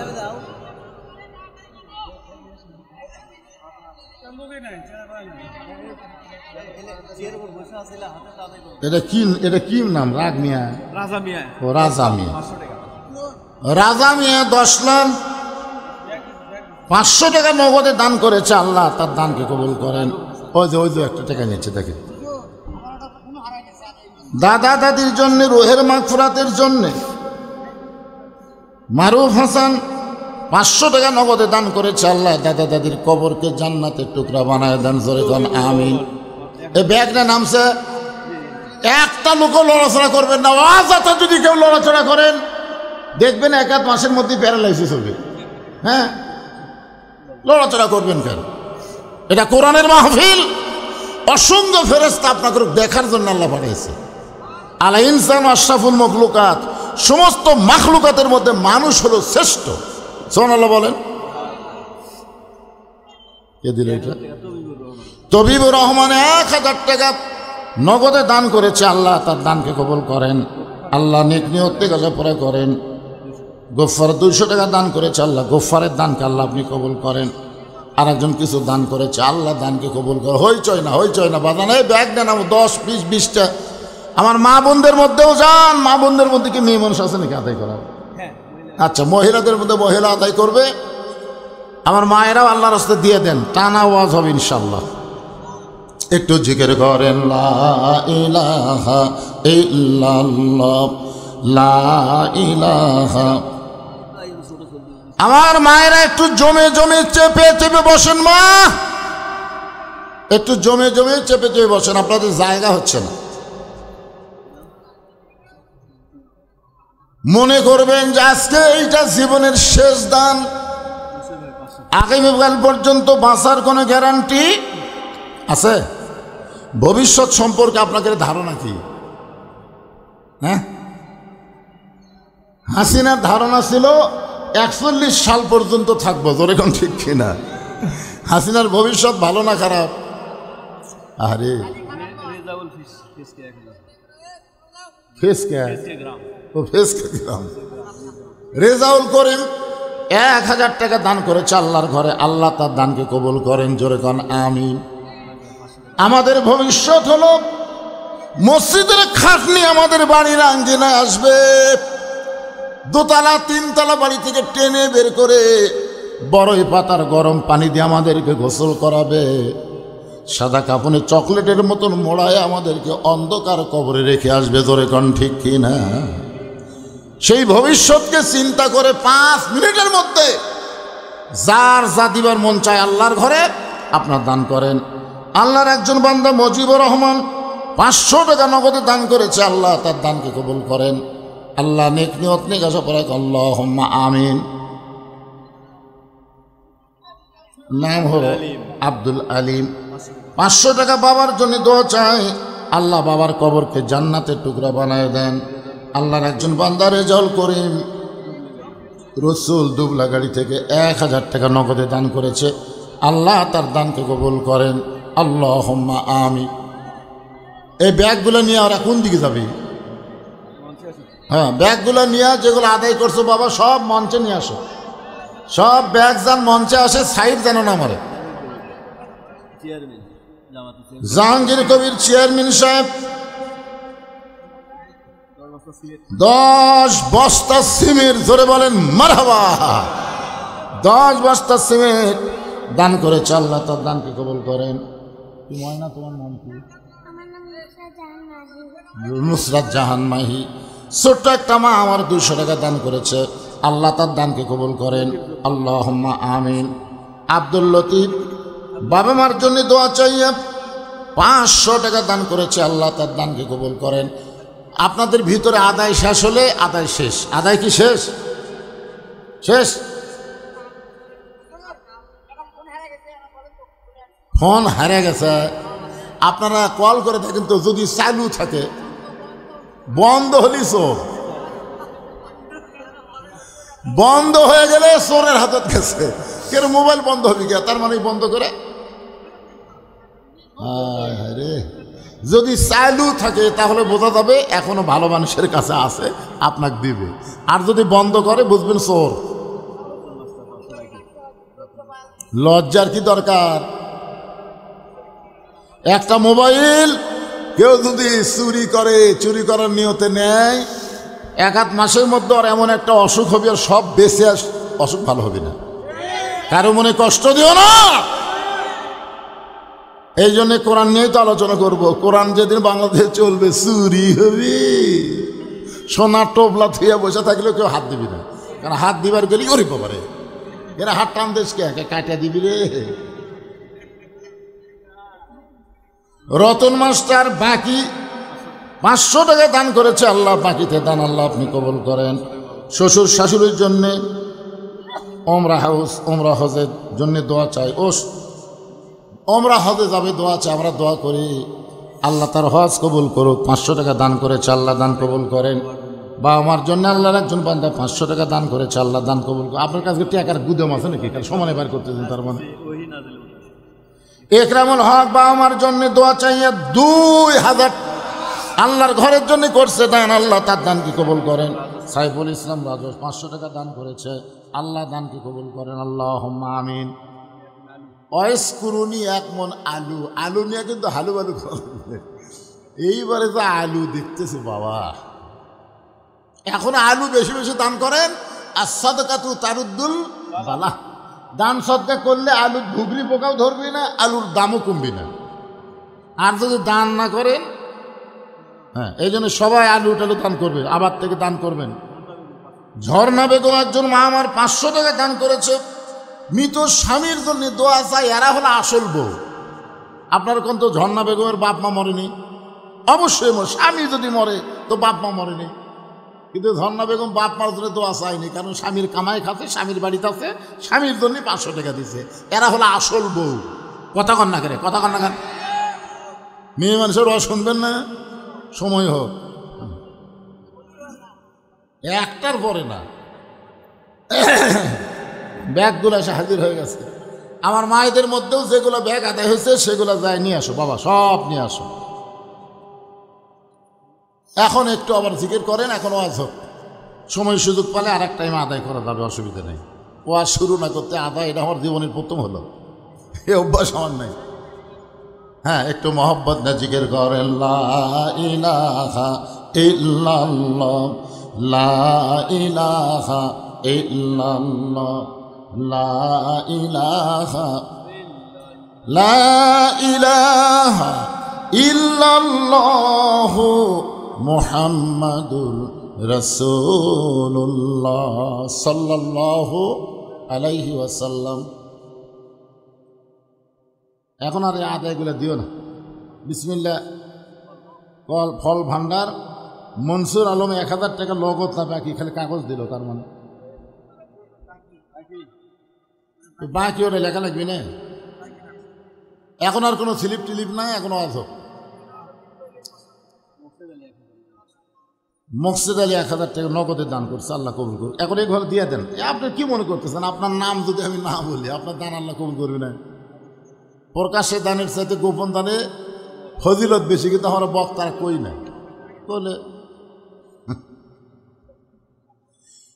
এটা কি নাম? রাগ মিয়া? রাজা মিয়া। ও রাজা মিয়া। রাজা মিয়া 10 লাখ 500 টাকা নগদে দান করেছে, আল্লাহ তার দানকে কবুল করেন। ওই যে একটা টাকা নিচ্ছে, দেখেন। দাদা দাদির জন্য রুহের মাগফিরাতের জন্য মারুফ হাসান 500 টাকা নগদে দান করেছে, আল্লাহ দাদা দাদির কবরকে জান্নাতের টুকরা বানায় দেন, জোরে কোন আমিন। এই ব্যাগটা নামছে, একটা লোকও লড়াচড়া করবেন না। আজাতা যদি কেউ লড়াচড়া করেন, দেখবেন 1-1 মাসের মধ্যে প্যারালাইসিস হবে। হ্যাঁ, লড়াচড়া করবেন কেন? এটা কোরআনের মাহফিল, অসংখ্য ফেরেশতা আপনাকে দেখার জন্য আল্লাহ পাঠিয়েছে। আল ইনসান আশরাফুল মখলুকাত, সমস্ত মাখলুকাতের মধ্যে মানুষ হলো শ্রেষ্ঠ। সুবহানাল্লাহ বলেন। কে দিল এটা? তবিবুর রহমান 1000 টাকা নগদে দান করেছে, আল্লাহ তার দানকে কবুল করেন। আল্লাহ নেক নিয়তে গাজাপড়া করেন। গোফার 200 টাকা দান করেছে, আল্লাহ গোফারের দানকে আল্লাহ আপনি কবুল করেন। আর একজন কিছু দান করেছে, আল্লাহ দানকে কবুল করে। হইচই না বাজান, এই ব্যাগ দেন 10, 20, 20টা। আমার মা বোনদের মধ্যেও যান, মা বোনদের মধ্যে কি মেয়ে মানুষ আছে নাকি আদায় করার? আচ্ছা, মহিলাদের মধ্যে মহিলা আদায় করবে। আমার মায়েরাও আল্লাহর রাস্তায় দিয়ে দেন, টানা ওয়াজ হবে ইনশাল্লাহ। একটু জিকির করেন লা ইলাহা ইল্লাল্লাহ, লা ইলাহা। আমার মায়েরা একটু জমে জমে চেপে চেপে বসেন, মা একটু জমে জমে চেপে চেপে বসেন, আপনাদের জায়গা হচ্ছে না। মনে করবেন যে আজকে এইটা জীবনের শেষ দান, আগামীকাল পর্যন্ত বাঁচার কোনো গ্যারান্টি আছে? ভবিষ্যৎ সম্পর্কে আপনাদের ধারণা কি? হ্যাঁ, হাসিনার ধারণা ছিল 41 সাল পর্যন্ত থাকবো, জোরে কোন ঠিক কিনা? হাসিনার ভবিষ্যৎ ভালো না খারাপ? আরে রেজাউল করিম 1000 টাকা দান করেছে আল্লাহর ঘরে, আল্লাহ তার দানকে কবুল করেন, জোরে কোন আমিন। আমাদের ভবিষ্যৎ হলো মসজিদের খাটনি আমাদের বাড়ির আঙ্গিনায় আসবে, 2তলা 3তলা বাড়ি থেকে টেনে বের করে বড়ই পাতার গরম পানি দিয়ে আমাদেরকে গোসল করাবে, সাদা কাপড়ে চকলেটের মতন মোড়ায় আমাদেরকে অন্ধকার কবরে রেখে আসবে, জোরে কোন ঠিক কিনা? সেই ভবিষ্যৎকে চিন্তা করে 5 মিনিটের মধ্যে যার যা দিবার মন চায় আল্লাহর ঘরে আপনার দান করেন। আল্লাহর একজন বান্দা মজিবুর রহমান 500 টাকা নগদে দান করেছে, আল্লাহ তার দানকে কবুল করেন। আল্লাহ নেক নিয়ত নেক আশা পড়াক, আল্লাহুম্মা আমিন। নাম হলো আব্দুল আলিম। 500 টাকা বাবার জন্য দোয়া চাই, আল্লাহ বাবার কবরকে জান্নাতের টুকরা বানায় দেন। আল্লাহর একজন বান্দা রেজাউল করিম রসুল দুবলা গাড়ি থেকে 1000 টাকা নগদে দান করেছে, আল্লাহ তার দানকে কবুল করেন, আল্লাহুম্মা আমিন। এই ব্যাগগুলো নিয়ে ওরা কোন দিকে যাবে? হ্যাঁ, ব্যাগগুলো নিয়ে যেগুলো আদায় করছো বাবা সব মঞ্চে নিয়ে আসো, সব ব্যাগ যান মঞ্চে আসে, সাইড যেন না মারে। জাহাঙ্গীর কবির চেয়ারম্যান সাহেব 10 বস্তা সিমেন্ট, ধরে বলেন মারহাবা, 10 বস্তা সিমেন্ট দান করেছে, আল্লাহ তার দানকে কবুল করেন। কি ময়না তোমার নাম কি? নুসরাত জাহান মাহি। ছোট্ট একটা মা আমার 200 টাকা দান করেছে, আল্লাহ তার দানকে কবুল করেন, আল্লাহুম্মা আমিন। আব্দুল লতিফ বাবা মার জন্য দোয়া চাইয়া 500 টাকা দান করেছে, আল্লাহ তার দানকে কবুল করেন। আপনাদের ভিতরে আদায় শেষ হলে আদায় শেষ, আদায় কি শেষ? শেষ। ফোন হারিয়ে গেছে, আপনারা কল করে থাকেন তো, যদি চালু থাকে বন্ধ হলি চোর, বন্ধ হয়ে গেলে চোরের হাতত গেছে। কেন মোবাইল বন্ধ হবে কে? তার মানে বন্ধ করে। রে যদি চালু থাকে তাহলে বোঝা যাবে এখনো ভালো মানুষের কাছে আছে, আপনাকে দিবে। আর যদি বন্ধ করে বুঝবেন চোর। লজ্জার কি দরকার? একটা মোবাইল কেউ যদি চুরি করার নিয়তে নেয়, 1-8 মাসের মধ্যে আর এমন একটা অসুখ হবে, আর সব বেঁচে অসুখ ভালো হবে না। কারো মনে কষ্ট দিও না। এই জন্য কোরআন নিয়েই তো আলোচনা করব। কোরআন যেদিন বাংলাদেশে চলবে চুরি হবে, সোনার টোপলা থুয়ে বসে থাকলেও কেউ হাত দিবি না, কারণ হাত দিবার গেলেই ওরে বাবারে এরা হাত টান দেশকে একে কাটা দিবি রে। রতন মাস্টার বাকি 500 টাকা দান করেছে, আল্লাহ বাকিতে দান আল্লাহ আপনি কবুল করেন। শ্বশুর শাশুড়ির জন্যে ওমরা হজের জন্য দোয়া চাই, ওমরা হজে যাবে দোয়া চাই, আমরা দোয়া করি আল্লাহ তার হজ কবুল করুক। 500 টাকা দান করেছে, আল্লাহ দান কবুল করেন। বা আমার জন্য আল্লাহর একজন বান্দা 500 টাকা দান করেছে, আল্লাহ দান কবুল করুন। আপনার কাছে টাকার গুদম আছে নাকি? কাল সমানে বার করতে দিন। তার মানে একরামুল হক বা আমার জন্য দোয়া চাইয়া 2000 আল্লাহর ঘরের জন্য করছে দান, আল্লাহ তার দান কি কবুল করেন। সাইফুল ইসলাম রাজু 500 টাকা দান করেছে, আল্লাহ দান কি কবুল করেন, আল্লাহুম্মা আমিন। অয়েসকুরুনি 1 মণ আলু, আলু নিয়ে কিন্তু হালু বালু করবে। এইবারে তো আলু দেখতেছে বাবা, এখন আলু বেশি বেশি দান করেন। আর সাদকাতু তারুদ্দুল বালা, দান সদকা করলে আলুর ঘুগরি পোকাও ধরবি না, আলুর দামও কমবি না। আর যদি দান না করেন, হ্যাঁ, এই জন্য সবাই আলু টালু দান করবে, আবার থেকে দান করবেন। ঝর্ণা বেগম একজন মা আমার 500 টাকা দান করেছে। মৃত স্বামীর জন্য দোয়া চাই, এরা হলো আসল বউ। আপনার কোন তো ঝর্ণা বেগমের বাপ মা মরেনি? অবশ্যই স্বামী যদি মরে তো বাপ মা মরেনি, কিন্তু ঝর্ণা বেগম বাপ মার জন্য দোয়া চায়নি, কারণ স্বামীর কামাই খাচ্ছে, স্বামীর বাড়িতে আছে, স্বামীর জন্য 500 টাকা দিছে। এরা হলো আসল বউ। কথা কন না করে, কথা কন না কেন? মেয়ে মানুষের ওয়া শুনবেন না, সময় হোক, একটার পরে না। ব্যাগগুলো এসে হাজির হয়ে গেছে। আমার মায়েদের মধ্যেও যেগুলো ব্যাগ আদায় হয়েছে সেগুলো যায় নিয়ে আসো বাবা, সব নিয়ে আসো। এখন একটু আবার জিকির করেন, এখন ওয়াজ হোক, সময় সুযোগ পেলে আর এক টাইম আদায় করা যাবে, অসুবিধা নেই। ওয়াজ শুরু না করতে আদায়, এটা আমার জীবনের প্রথম হলো, এই অভ্যাস আমার নেই। হ্যাঁ, একটু মহব্বত না জিকির করেন, লা ইলাহা ইল্লাল্লাহ, লা ইলাহা ইল্লাল্লাহ, লা ইলাহা, লা ইলাহা ইল্লাল্লাহ মুহাম্মাদুর রাসূলুল্লাহ সাল্লাল্লাহু আলাইহি ওয়াসাল্লাম। এখন আর এই আদায়গুলো দিও না। বিসমিল্লাহ ফল ভান্ডার মনসুর আলম 1000 টাকা নগদ না বাকি, খালি কাগজ দিল, তার মানে বাকি ওটা লেখা লাগবে না। এখন আর কোনো স্লিপ টিলিপ নাই, এখনো আছে। মকসেদ আলী 1000 টাকা নগদে দান করছে, আল্লাহ কবুল করুন। এখন এই ঘর দিয়ে দেন। আপনি কি মনে করতেছেন আপনার নাম যদি আমি না বলি আপনার দান আল্লাহ কবুল করবে না? প্রকাশ্যে দানের চাইতে গোপন দানে ফজিলত বেশি, কিন্তু আমার বক্তারা কই নাই বলে।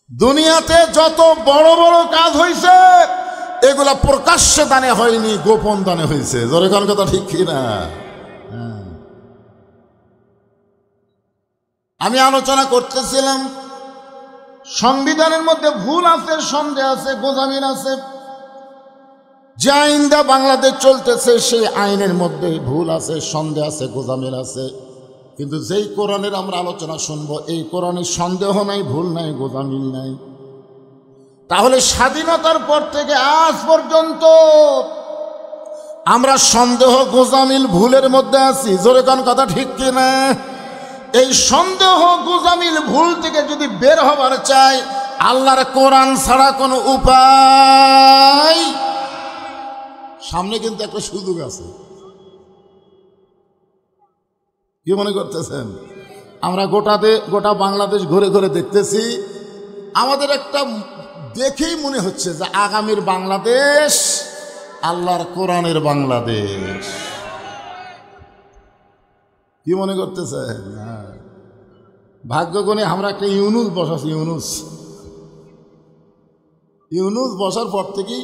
দুনিয়াতে যত বড় বড় কাজ হয়েছে এগুলা প্রকাশ্যে দানে হয়নি, গোপন দানে হয়েছে। জোরে কোন কথা ঠিক কিনা? আমি আলোচনা করতেছিলাম সংবিধানের মধ্যে ভুল আছে, সন্দেহ আছে, গোজামিন আছে। যে আইনটা বাংলাদেশ চলতেছে সেই আইনের মধ্যে ভুল আছে, সন্দেহ আছে, গোজামিল আছে। কিন্তু যেই কোরআনের আমরা আলোচনা শুনবো, এই কোরআনের সন্দেহ নাই, ভুল নাই, গোজামিল নাই। তাহলে স্বাধীনতার পর থেকে আজ পর্যন্ত আমরা সন্দেহ, গোজামিল, ভুলের মধ্যে আছি। জোরে কোন কথা ঠিক কিনা? এই সন্দেহ, গোজামিল, ভুল থেকে যদি বের হবার চাই, আল্লাহর কোরআন ছাড়া কোনো উপায়। সামনে কিন্তু একটা সুযোগ আছে। কি মনে করতেছেন? আমরা গোটা বাংলাদেশ ঘুরে ঘুরে দেখতেছি, আমাদের একটা দেখেই মনে হচ্ছে যে আগামীর বাংলাদেশ আল্লাহর কোরআনের বাংলাদেশ। কি মনে করতেছেন? ভাগ্যগুণে আমরা একটা ইউনুস বসাচ্ছি। ইউনুস বসার পর থেকেই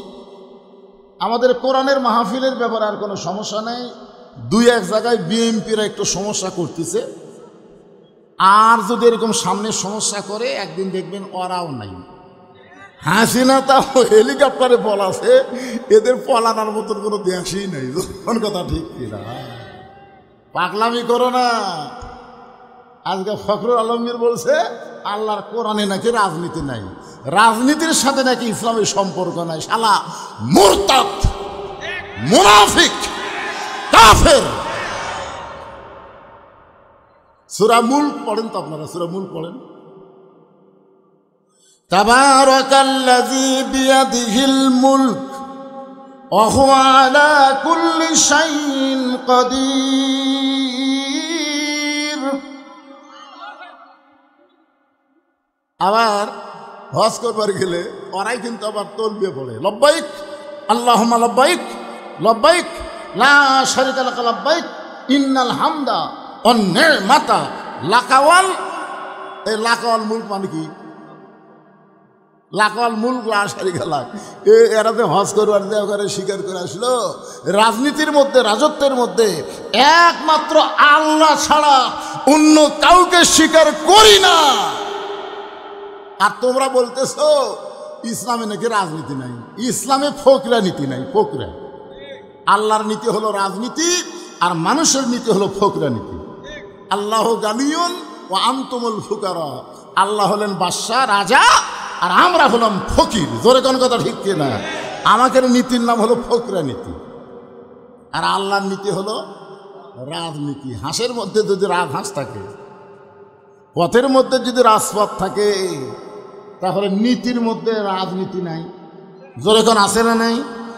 আমাদের কোরআনের মাহফিলের ব্যাপারে আর কোনো সমস্যা নেই। 2-1 জায়গায় বিএনপিরা একটু সমস্যা করতেছে, আর যদি এরকম সামনে সমস্যা করে একদিন দেখবেন ওরাও নাই। হাসিনা তাও হেলিকপ্টারে পলাছে, এদের পলানোর মতন কোনো দেশই নেই। কোন কথা ঠিক কিনা? পাগলামি করো না। আজকে ফখরুল আলমগীর বলছে আল্লাহর কোরআনে নাকি রাজনীতি নাই, রাজনীতির সাথে নাকি ইসলামের সম্পর্ক নাই। শালা মুরতাদ, মুনাফিক, কাফের। সূরা মুলক পড়েন তো আপনারা, সূরা মুলক পড়েন। তাবারাকাল্লাযী বিয়াদিহিল মুলক ওয়া হুয়া আলা কুল্লি শাইইন কাদির। আবার হজ করবার গেলে ওরাই কিন্তু আবার তলবিয়া পড়ে, লব্বাইক আল্লাহুম্মা লব্বাইক, লব্বাইক লা শারীকা লাকা লব্বাইক ইন্নাল হামদা ওয়ান নি'মাতা লাকা ওয়াল। এই লাকা ওয়াল মুলক মানে কি? লাকাল মুলক লা শারিকা লাক। এরা তো হজ করবার দেওয়া করে স্বীকার করে আসলো। রাজনীতির মধ্যে, রাজত্বের মধ্যে একমাত্র আল্লাহ ছাড়া অন্য কাউকে স্বীকার করি না। আর তোমরা বলতেছো ইসলামে নাকি রাজনীতি নাই, ইসলামে ফকরা নীতি নাই। ফকরা, আল্লাহর নীতি হলো রাজনীতি, আর মানুষের নীতি হলো ফকরা নীতি। আল্লাহ গানিয়ুন ও আনতুমুল ফুকারা। আল্লাহ হলেন বাদশাহ, রাজা, আর আমরা হলাম ফকির। জোরে কোন কথা ঠিক কিনা? আমাদের নীতির নাম হলো ফকরা নীতি, আর আল্লাহর নীতি হলো রাজনীতি। হাঁসের মধ্যে যদি রাজহাঁস থাকে, পথের মধ্যে যদি রাজপথ থাকে, তাহলে নীতির মধ্যে রাজনীতি নাই। জোরে কোন আছে না নাই?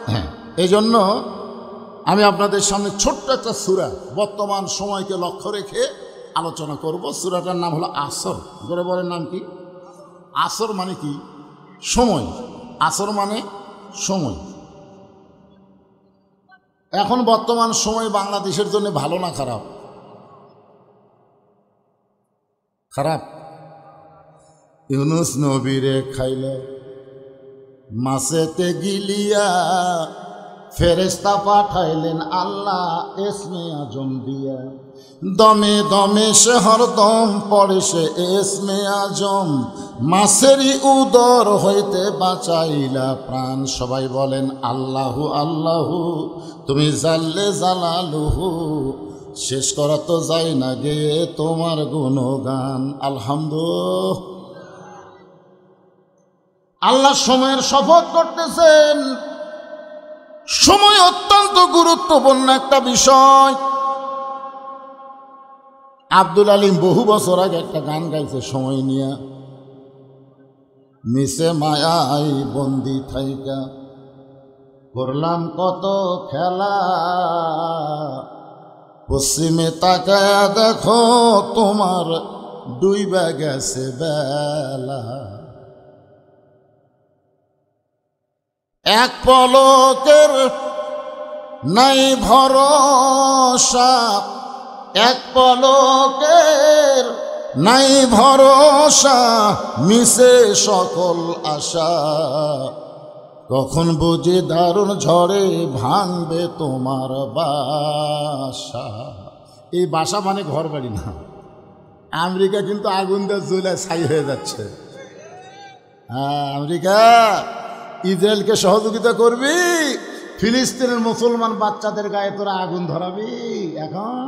হ্যাঁ, এই জন্য আমি আপনাদের সামনে ছোট্ট একটা সূরা বর্তমান সময়কে লক্ষ্য রেখে আলোচনা করব। সূরাটার নাম হলো আসর। জোরে বলেন, নাম কি? আসর মানে কি? সময়। আসর মানে সময়। এখন বর্তমান সময় বাংলাদেশের জন্য ভালো না খারাপ? খারাপ। ইউনুস নবীরে খাইল মাছেতে গিলিয়া, ফেরেশতা পাঠাইলেন আল্লাহ এসমে আজম দিয়া। দমে দমে সে হরদম পড়ে সে এসমে আজম, মাছেরই উদর হইতে বাঁচাইলা প্রাণ। সবাই বলেন আল্লাহু আল্লাহু, তুমি জাল্লে জালালুহু। শেষ করা তো যায় না গে তোমার গুণগান। আলহামদুলিল্লাহ। আল্লাহ সময়ের শপথ করতেছেন। সময় অত্যন্ত গুরুত্বপূর্ণ একটা বিষয়। আব্দুল আলিম বহু বছর আগে একটা গান গাইছে সময় নিয়া। মিশে মায়াই বন্দি থাইকা করলাম কত খেলা, পশ্চিমে তাকায়া দেখো তোমার ডুইবা গেছে বেলা। এক পলকের নাই ভরসা, এক পলকের নাই ভরসা, মিশে সকল আশা। কখন বুঝি দারুণ ঝড়ে ভাঙবে তোমার বাসা। এই বাসা মানে ঘর বাড়ি না। আমেরিকা কিন্তু আগুন দিয়ে জ্বলে ছাই হয়ে যাচ্ছে। হ্যাঁ, আমেরিকা ইসরায়েলকে সহযোগিতা করবি, ফিলিস্তিনের মুসলমান বাচ্চাদের গায়ে তোরা আগুন ধরাবি। এখন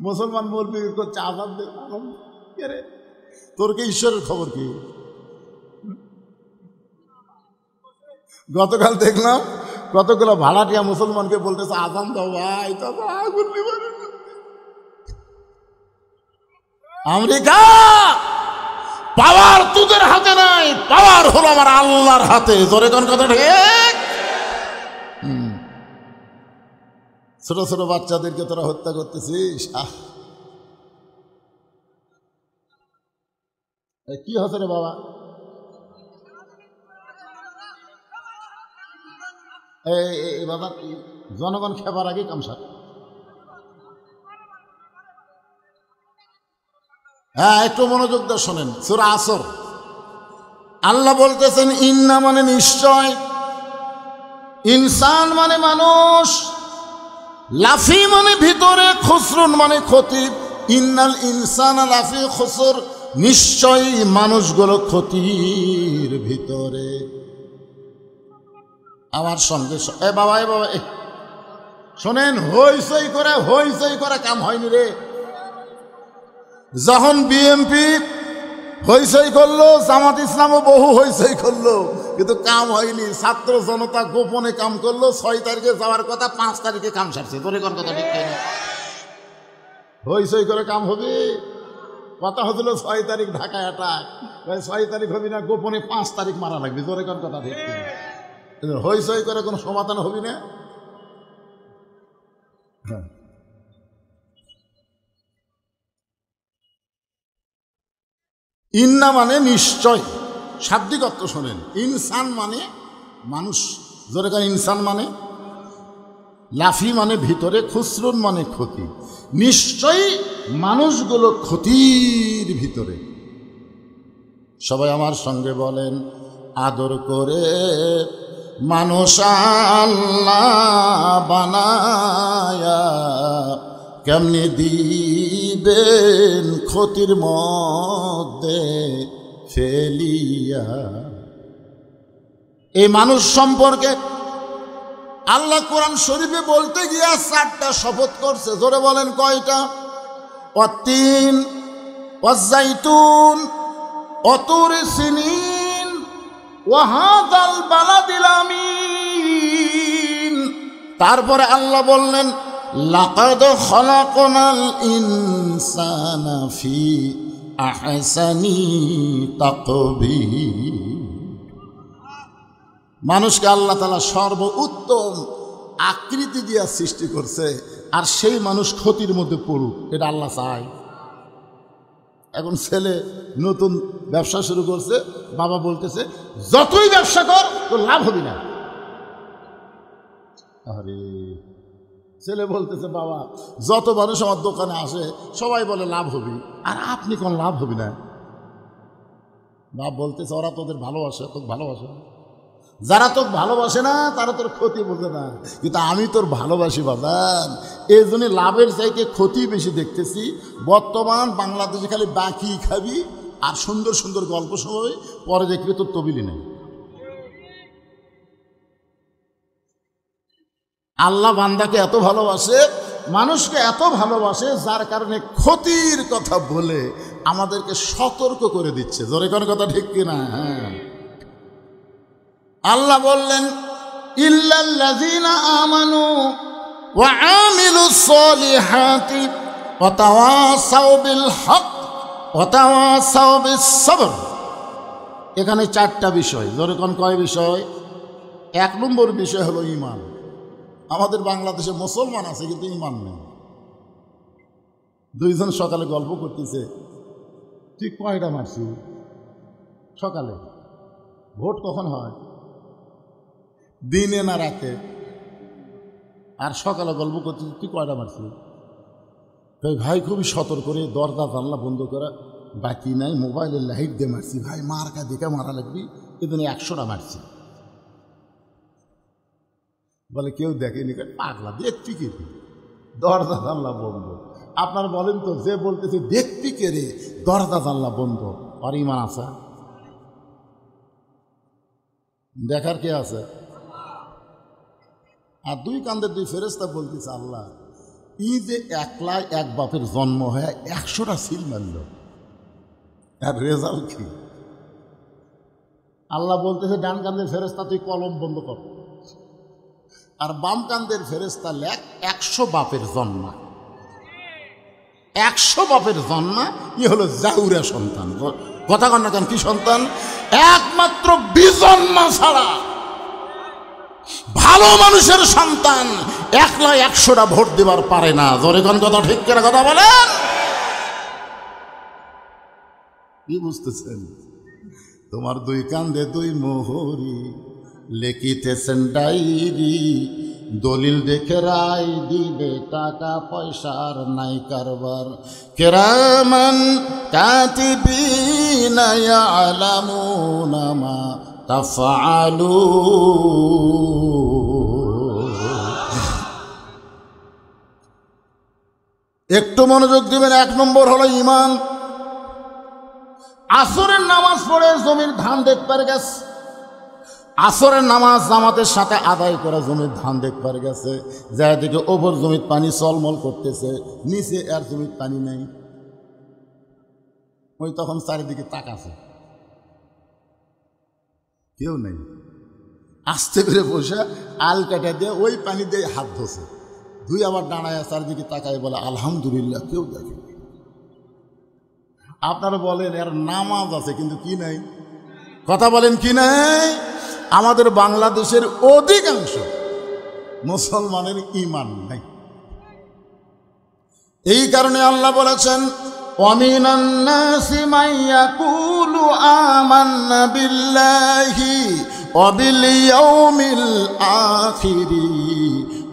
মুসলমান বলবি করছে আজাদ দে। তোর কি ঈশ্বরের খবর কি? গতকাল দেখলাম কতগুলো ভাড়াটিয়া মুসলমানকে বলতেছে আজান দাও ভাই, তখন আগুন নিবারণ। আমেরিকা, পাওয়ার তোদের হাতে নাই, পাওয়ার হলো আমার আল্লাহর হাতে। জোরে কোন কথা ঠিক? ছোট ছোট বাচ্চাদেরকে তোরা হত্যা করতেছিস। কি হচ্ছে রে বাবা? এই বাবা, জনগণ খেবার আগে কামসার। হ্যাঁ, একটু মনোযোগ দিয়ে শোনেন। সূরা আসর, আল্লাহ বলতেছেন ইন্না মানে নিশ্চয়, ইনসান মানে মানুষ, লাফি মানে ভিতরে, খুসরুন মানে ক্ষতি। ইন্নাল ইনসান লাফি খুসর, নিশ্চয়ই মানুষগুলো ক্ষতির ভিতরে। আমার সঙ্গে এ বাবা, এ বাবা শোনেন, হইচই করে কাম হয়নি রে। যখন বিএনপি হইচই করলো, জামাত ইসলামও বহু হইচই করলো, কিন্তু কাম হয়নি। ছাত্র জনতা গোপনে কাম করলো। 6 তারিখে যাওয়ার কথা, 5 তারিখে কাম সারছে। তোর কোন কথা ঠিক না? হইচই করে কাম হবে? কথা হচ্ছিল 6 তারিখ ঢাকা অ্যাটাক, 6 তারিখ হবি না, গোপনে 5 তারিখ মারা লাগবে। তোর কোন কথা ঠিক না? হইচই করে কোনো সমাধান হবি না। ইন্না মানে নিশ্চয়, শাব্দিক অর্থ শোনেন। ইনসান মানে মানুষ। জোরে কার ইনসান মানে, লাফি মানে ভিতরে, খুসরুন মানে ক্ষতি। নিশ্চয়ই মানুষগুলো ক্ষতির ভিতরে। সবাই আমার সঙ্গে বলেন, আদর করে মানুষ আল্লাহ বানায়া কেমনি দিবেন ক্ষতির মধ্যে ফেলিয়া। এই মানুষ সম্পর্কে আল্লাহ কোরআন শরীফে বলতে গিয়া 4টা শপথ করছে। জোরে বলেন কয়টা? ওয়াত্তিন ওয়াজ্জাইতুন ওয়াতুর সিনিন ওয়া হাযাল বালাদিল আমিন। তারপরে আল্লাহ বললেন, লাকাদ খালাকনাল ইনসানা ফি আহসানি তাকবীর। মানুষকে আল্লাহ তাআলা সর্ব উত্তম আকৃতি দিয়া সৃষ্টি করছে, আর সেই মানুষ ক্ষতির মধ্যে পড়ুক, এটা আল্লাহ চায়? এখন ছেলে নতুন ব্যবসা শুরু করছে, বাবা বলতেছে যতই ব্যবসা কর তোর লাভ হবে না। আরে ছেলে বলতেছে বাবা যত মানুষ আমার দোকানে আসে সবাই বলে লাভ হবে, আর আপনি কোন লাভ হবে না। বাপ বলতেছে ওরা তোদের ভালোবাসে, তোকে ভালোবাসে। যারা তোকে ভালোবাসে না তারা তোর ক্ষতি বোঝে না, কিন্তু আমি তোর ভালোবাসি বাজান। এই জন্য লাভের চাইতে ক্ষতি বেশি দেখতেছি। বর্তমান বাংলাদেশে খালি বাকি খাবি আর সুন্দর সুন্দর গল্প শোনাবি, পরে দেখবি তোর তবিলি নেই। আল্লাহ বান্দাকে এত ভালোবাসে, মানুষকে এত ভালোবাসে, যার কারণে ক্ষতির কথা বলে আমাদেরকে সতর্ক করে দিচ্ছে। জোরে কোন কথা ঠিক কিনা? হ্যাঁ, আল্লাহ বললেন ইল্লাল্লাযীনা আমানু ওয়া আমিলুস সলিহাতি ওয়া তাওয়াসাউ বিল হক ওয়া তাওয়াসাউ বিস সবর। এখানে 4টা বিষয়। জোরে কোন কয় বিষয়? 1 নম্বর বিষয় হলো ঈমান। আমাদের বাংলাদেশে মুসলমান আছে কিন্তু ঈমান নেই। 2 জন সকালে গল্প করতেছে, তুই কয়টা মারছি সকালে? ভোট কখন হয়? দিনে না রাতে? আর সকালে গল্প করতেছে তুই কয়টা মারছি? তাই ভাই খুবই সতর্ক করে দরজা জানলা বন্ধ করা, বাকি নাই, মোবাইলের লাইট দিয়ে মারছি। ভাই মার্কা দেখে মারা লাগবি, এদিনে 100টা মারছি। বলে কেউ দেখেনি, পাগলা দেখবি কে? দরজা জানলা বন্ধ। আপনার বলেন তো, যে বলতেছে দেখবি কে রে, দরজা জানলা বন্ধ, আর ঈমান আছে? দেখার কে আছে? আর 2 কান্দের 2 ফেরেশতা বলতেছে আল্লাহ ই যে একলাই এক বাপের জন্ম হয়ে 100টা সিল মারল, আর রেজাল্ট কি? আল্লাহ বলতেছে ডান কান্দের ফেরেশতা তুই কলম বন্ধ কর, আর বাম কান্দের ফেরেশতা লেখ 100 বাপের জন্ম। 100 বাপের জন্ম, ই হলো জাউরা সন্তান। কথা কন না কেন? কি সন্তান? একমাত্র বিজন্মা ছাড়া ভালো মানুষের সন্তান একলা 100টা ভোট দেবার পারে না। জোরে কোন কথা ঠিক করে কথা বলেন। কি বুঝতেছেন? তোমার 2 কান্দে 2 মোহরি, লিখিতেছেন ডায়েরি, দলিল দেখে রায় দিবে, টাকা পয়সার নাই কারবার। কিরামান কাতিবিনা ইয়ালামুনা মা তাফআলুন। একটু মনোযোগ দিবেন। 1 নম্বর হলো ঈমান। আসরের নামাজ পড়ে জমির ধান দেখবার গেছে, আসরের নামাজ জামাতের সাথে আদায় করা জমির ধান দেখবার গেছে, যা দিকে ওপর জমির পানি চলমল করতেছে, নিচে আর জমির পানি নেই। ওই তখন চারিদিকে তাকাছে, কেউ নেই। আস্তে করে বসে আল কাটা দিয়ে ওই পানি দিয়ে হাত ধোছে, ধুই আবার দাঁড়ায় চারিদিকে তাকায় বলে আলহামদুলিল্লাহ, কেউ দেখে। আপনারা বলেন এর নামাজ আছে কিন্তু কি নাই? কথা বলেন কি নাই? আমাদের বাংলাদেশের অধিকাংশ মুসলমানের ঈমান নাই। এই কারণে আল্লাহ বলেছেন ওয়ামিনান নাসি মান ইয়াকুলু আমান্না বিল্লাহি ওয়া বিল ইয়াউমিল আখিরি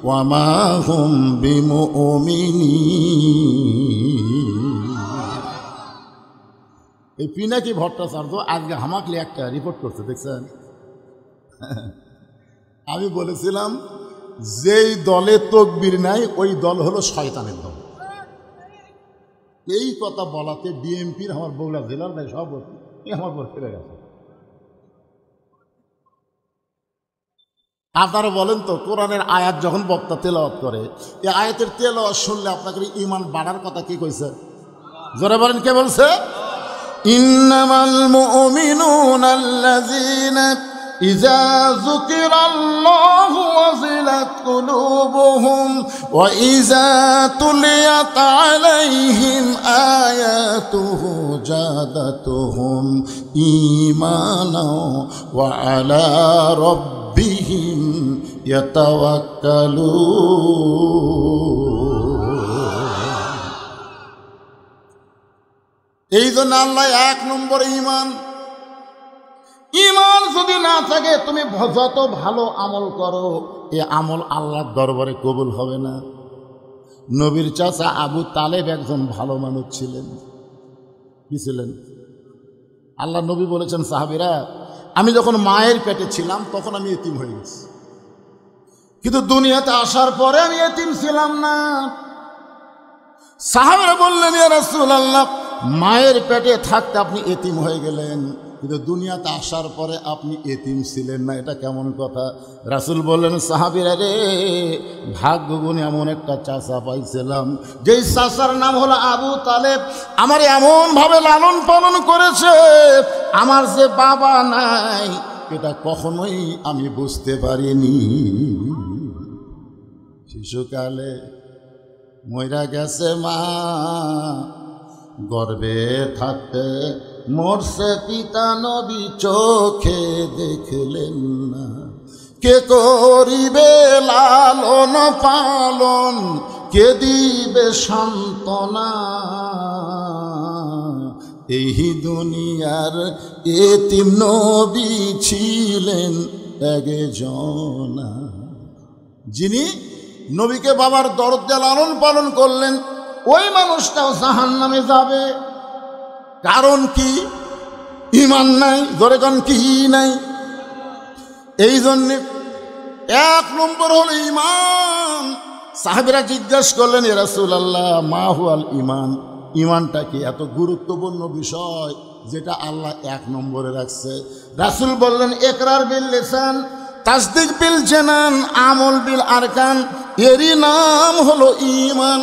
ওয়া মা হুম বিমুমিনিন। এই পিনাকি ভট্টাচার্য আজকে হামাকলি একটা রিপোর্ট করছে, দেখছেন? আমি বলেছিলাম যেই দলে তকবীর নাই ওই দল হলো শয়তানের দল। এই কথা বলাতে বিএনপির আমার বগুড়া জেলার ভাই সভাপতি আমার পর ফিরে গেছে। আপনারা বলেন তো, কোরআনের আয়াত যখন বক্তা তেলাওয়াত করে, এই আয়াতের তেলাওয়াত শুনলে আপনাকে ঈমান বাড়ার কথা কি কইছে? জোরে বলেন, কে বলছে? ইন্নামাল মুমিনুনা আল্লাযীনা ইযা যুকিরাল্লাহু ওয়াজিলাত কুলুবুহুম ওয়া ইযা তুলিয়াত আলাইহিম আয়াতুহু জাদাতুহুম ঈমানাও ওয়া আলা রাব্বিহিম ইয়াতাওয়াক্কালুন। এই জন্য আল্লাহ 1 নম্বরে ঈমান। ঈমান যদি না থাকে তুমি যত ভালো আমল করো, এ আমল আল্লাহর দরবারে কবুল হবে না। নবীর চাচা আবু তালেব একজন ভালো মানুষ ছিলেন। কি ছিলেন? আল্লাহ নবী বলেছেন, সাহাবীরা, আমি যখন মায়ের পেটে ছিলাম তখন আমি এতিম হয়ে গেছি, কিন্তু দুনিয়াতে আসার পরে আমি এতিম ছিলাম না। সাহাবীরা বললেন, ইয়া রাসূলুল্লাহ, মায়ের পেটে থাকতে আপনি এতিম হয়ে গেলেন, কিন্তু দুনিয়াতে আসার পরে আপনি এতিম ছিলেন না, এটা কেমন কথা? রাসূল বললেন, সাহাবীরা রে, ভাগ্য গুণে এমন একটা চাচা পাইছিলাম, যেই চাচার নাম হলো আবু তালেব। আমার এমনভাবে লালন পালন করেছে, আমার যে বাবা নাই এটা কখনোই আমি বুঝতে পারিনি। শিশুকালে মইরা গেছে মা, গর্বে থাকতে মরছে পিতা, নবী চোখে দেখলেন না। কে করিবে লালন পালন, কে দিবে সান্ত্বনা, এই দুনিয়ার এতিম নবী ছিলেন একজনা। যিনি নবীকে বাবার দরদ দিয়ে লালন পালন করলেন, ওই মানুষটাও জাহান্নামে যাবে। কারণ কি? ঈমান নাই। জোরে কোন কি নাই? এই জন্যে 1 নম্বর হলো ঈমান। সাহাবীরা জিজ্ঞাসা করলেন, ইয়া রাসূলুল্লাহ, মা হুয়াল ঈমান? ঈমানটা কি? এত গুরুত্বপূর্ণ বিষয় যেটা আল্লাহ 1 নম্বরে রাখছে। রাসূল বললেন, ইকরার বিল লিসান, তাসদিক বিল জানান, আমল বিল আরকান। এরই নাম হলো ঈমান।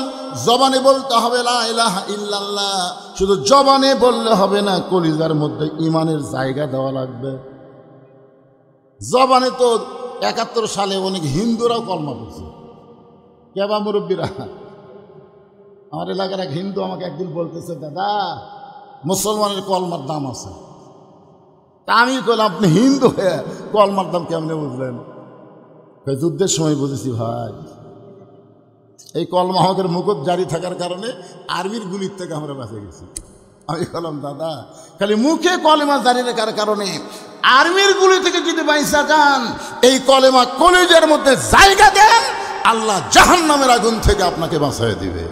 জবানে বলতে হবে লা ইলাহা ইল্লাল্লাহ, শুধু জবানে বললে হবে না, কলিজার মধ্যে ঈমানের জায়গা দেওয়া লাগবে। জবানে তো 71 সালে অনেক হিন্দুরাও কলমা পড়ছে, কেবা মুরব্বীরা। আমার এলাকার এক হিন্দু আমাকে একদিন বলতেছে, দাদা, মুসলমানের কলমার দাম আছে। তা আমি কইলাম, আপনি হিন্দু হয়ে কলমার দাম কেমনে বুঝলেন? যুদ্ধের সময় বুঝেছি ভাই। এই কলমা আমাদের মুকুট জারি থাকার কারণে আর্মির গুলির থেকে আমরা বাঁচে গেছি। আমি বললাম, দাদা, খালি মুখে কলেমা জারি রাখার কারণে আর্মির গুলি থেকে যদি বাইসা যান, এই কলেমা কলেজের মধ্যে জায়গা দেন, আল্লাহ জাহান্নামের আগুন থেকে আপনাকে বাঁচায় দিবে।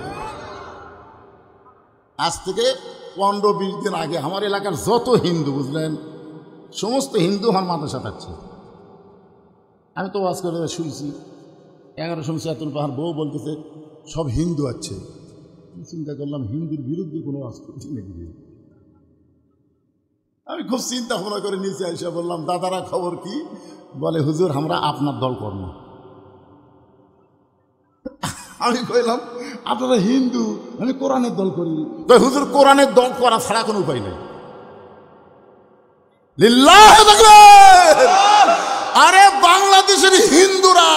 আজ থেকে 15-20 দিন আগে আমার এলাকার যত হিন্দু, বুঝলেন, সমস্ত হিন্দু আমার মাদ্রাসা থাকছে। আমি তো ওয়াজ করে শুনছি, 11 শমসিয়াতুল বাহার বউ বলতেছে সব হিন্দু আছে। চিন্তা করলাম, হিন্দুর বিরুদ্ধে কোনো ওয়াজ করছি নাকি? আমি খুব চিন্তা ভাবনা করে নিচে এসে বললাম, দাদারা খবর কি? বলে, হুজুর, আমরা আপনার দল করব। আমি কইলাম, আপনারা হিন্দু, আমি কোরআনের দল করি। তো হুজুর, কোরআনের দল করা ছাড়া কোনো উপায় নেই। লিল্লাহি তাকবীর। আরে বাংলাদেশের হিন্দুরা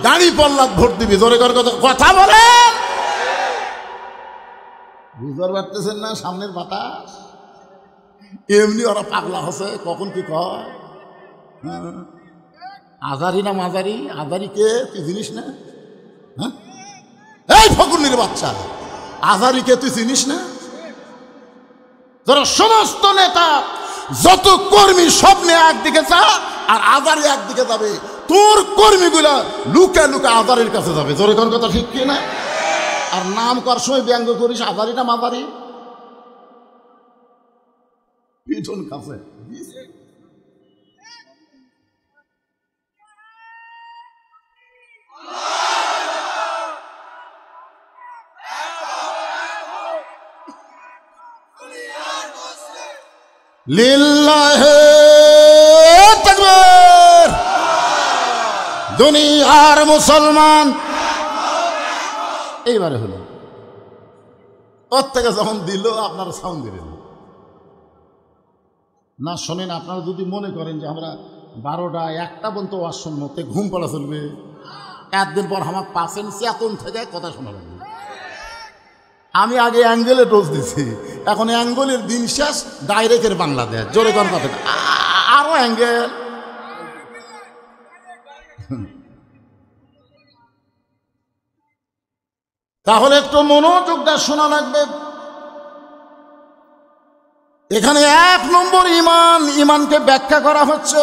দাড়ি পাল্লা ভোট দিবি, জোরে করে কথা বলেন। বুঝতে পারতেছেন না সামনের বাতাস? এমনি ওরা পাগলা হচ্ছে, কখন কি কয়। আজারি না মাজারি? আজারি কে তুই জিনিস না? হ্যাঁ, এই ফকুন্নির বাচ্চা, আজারি কে তুই চিনিস না? যারা সমস্ত নেতা, যত কর্মী, সব নিয়ে একদিকে যা, আর আজারি একদিকে যাবে। তোর কর্মীগুলা লুকা লুকা আজারির কাছে যাবে। জোরে কোন কথা ঠিক কি না? আর নাম করার সময় ব্যঙ্গ করিস, আজারি না মাজারি? পিছন কাছে লিল্লাহে তাকবীর। দুনিয়ার মুসলমান এইবারে হলো ওর থেকে যখন দিল আপনারা সাউন্ড দিলেন না। শোনেন, আপনারা যদি মনে করেন যে আমরা 12টা 1টা পর্যন্ত ওয়াজ শুনবো, তে ঘুম পড়া চলবে। একদিন পর আমার পাশেন চেতন থেকে কথা শোনা লাগবে। আমি আগে অ্যাঙ্গেলে ডোজ দিছি, এখন অ্যাঙ্গেলের দিন শেষ, ডাইরেক্টের বাংলাদেশ। জোরে কোন কথা, আরো অ্যাঙ্গেল। তাহলে একটু মনোযোগটা শোনা লাগবে। এখানে 1 নম্বর ঈমান, ঈমানকে ব্যাখ্যা করা হচ্ছে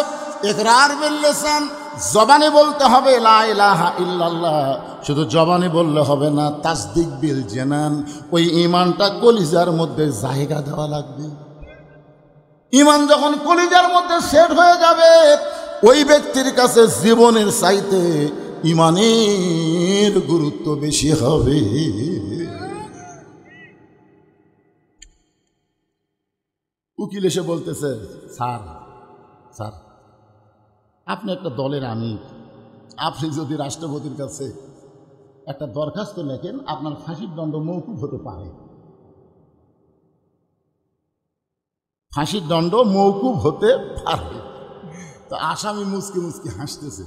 ইকরার বিল লিসান, জবানে বলতে হবে লা ইলাহা ইল্লাল্লাহ। শুধু জবানে বললে হবে না, তাসদিক বিল জানান, ওই ঈমানটা কলিজার মধ্যে জায়গা দেওয়া লাগবে। ঈমান যখন কলিজার মধ্যে সেট হয়ে যাবে, ওই ব্যক্তির কাছে জীবনের চাইতে ঈমানের গুরুত্ব বেশি হবে। উকিল এসে বলতেছে, স্যার স্যার আপনি একটা দলের আমির, আপনি যদি রাষ্ট্রপতির কাছে একটা দরখাস্ত লেখেন, আপনার ফাঁসির দণ্ড মওকুফ হতে পারে। ফাঁসির দণ্ড মওকুফ হতে পারে। তো আসামি মুচকি মুচকি হাসতেছে।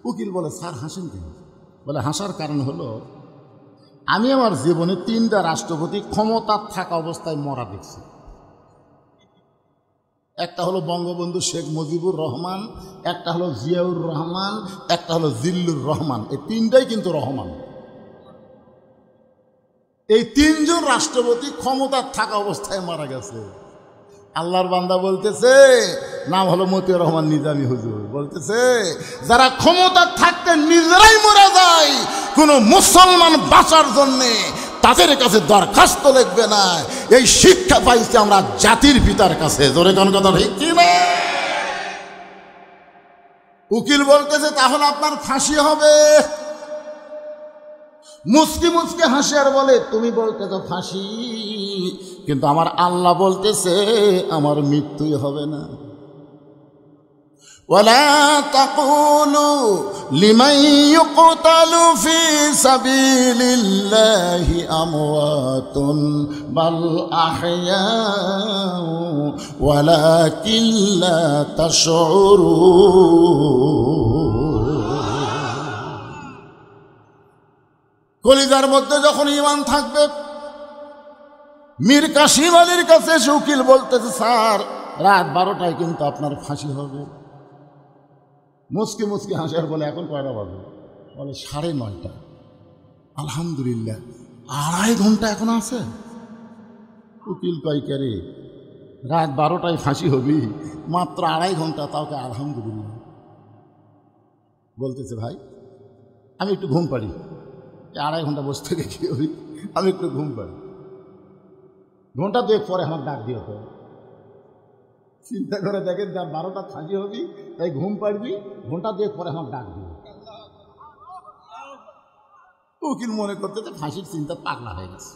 উকিল বলে, স্যার হাসেন কেন? বলে, হাসার কারণ হলো আমি আমার জীবনে 3টা রাষ্ট্রপতি ক্ষমতার থাকা অবস্থায় মরা দেখছি। একটা হলো বঙ্গবন্ধু শেখ মুজিবুর রহমান, একটা হলো জিয়াউর রহমান, একটা হলো জিল্লুর রহমান। এই 3টাই কিন্তু রহমান। এই 3 জন রাষ্ট্রপতি ক্ষমতার থাকা অবস্থায় মারা গেছে। আল্লাহর বান্দা বলতেছে, নাম হলো মতিউর রহমান নিজামী হুজুর, বলতেছে যারা ক্ষমতা থাকতে নিজেরাই মরে যায়, কোনো মুসলমান বাঁচার জন্যে তাদের কাছে দরখাস্ত লিখবে না। এই শিক্ষা পাইছি আমরা জাতির পিতার কাছে। জোরে কোন কথা ঠিক কি না? উকিল বলতেছে, তাহলে আপনার ফাঁসি হবে। মুচকি মুচকি হাসি আর বলে, তুমি বলতেছো ফাঁসি, কিন্তু আমার আল্লাহ বলতেছে আমার মৃত্যুই হবে না। ওয়ালা তাকুলু লিমান ইউকতালু ফি সাবিলিল্লাহি আমওয়াতুন বাল আহইয়াউ ওয়ালাকিন লা তাশউরুন। কলিজার মধ্যে যখন ঈমান থাকবে, মীর কাসিম আলীর কাছে উকিল বলতেছে, স্যার রাত 12টায় কিন্তু আপনার ফাঁসি হবে। মুচকি মুচকি হাসিয়ার বলে, এখন কয়টা বাজে? বলে 9:30। আলহামদুলিল্লাহ, 2.5 ঘন্টা এখন আছে। উকিল কয়, কে রে, রাত 12টায় ফাঁসি হবি, মাত্র 2.5 ঘন্টা, তাও কে আলহামদুলিল্লাহ। বলতেছে, ভাই আমি একটু ঘুম পাড়ি। 2.5 ঘন্টা বসে থেকে কি হবি, আমি একটু ঘুম পাড়ি। ঘন্টা 2 পরে আমার ডাক দিও। তো চিন্তা করে দেখেন, যা 12টা ফাঁসি হবি, তাই ঘুম পাড়বি, ঘন্টা 2 পরে আমার ডাক দিও। উকিল মনে করতে যে ফাঁসির চিন্তা পাগলা হয়ে গেছে।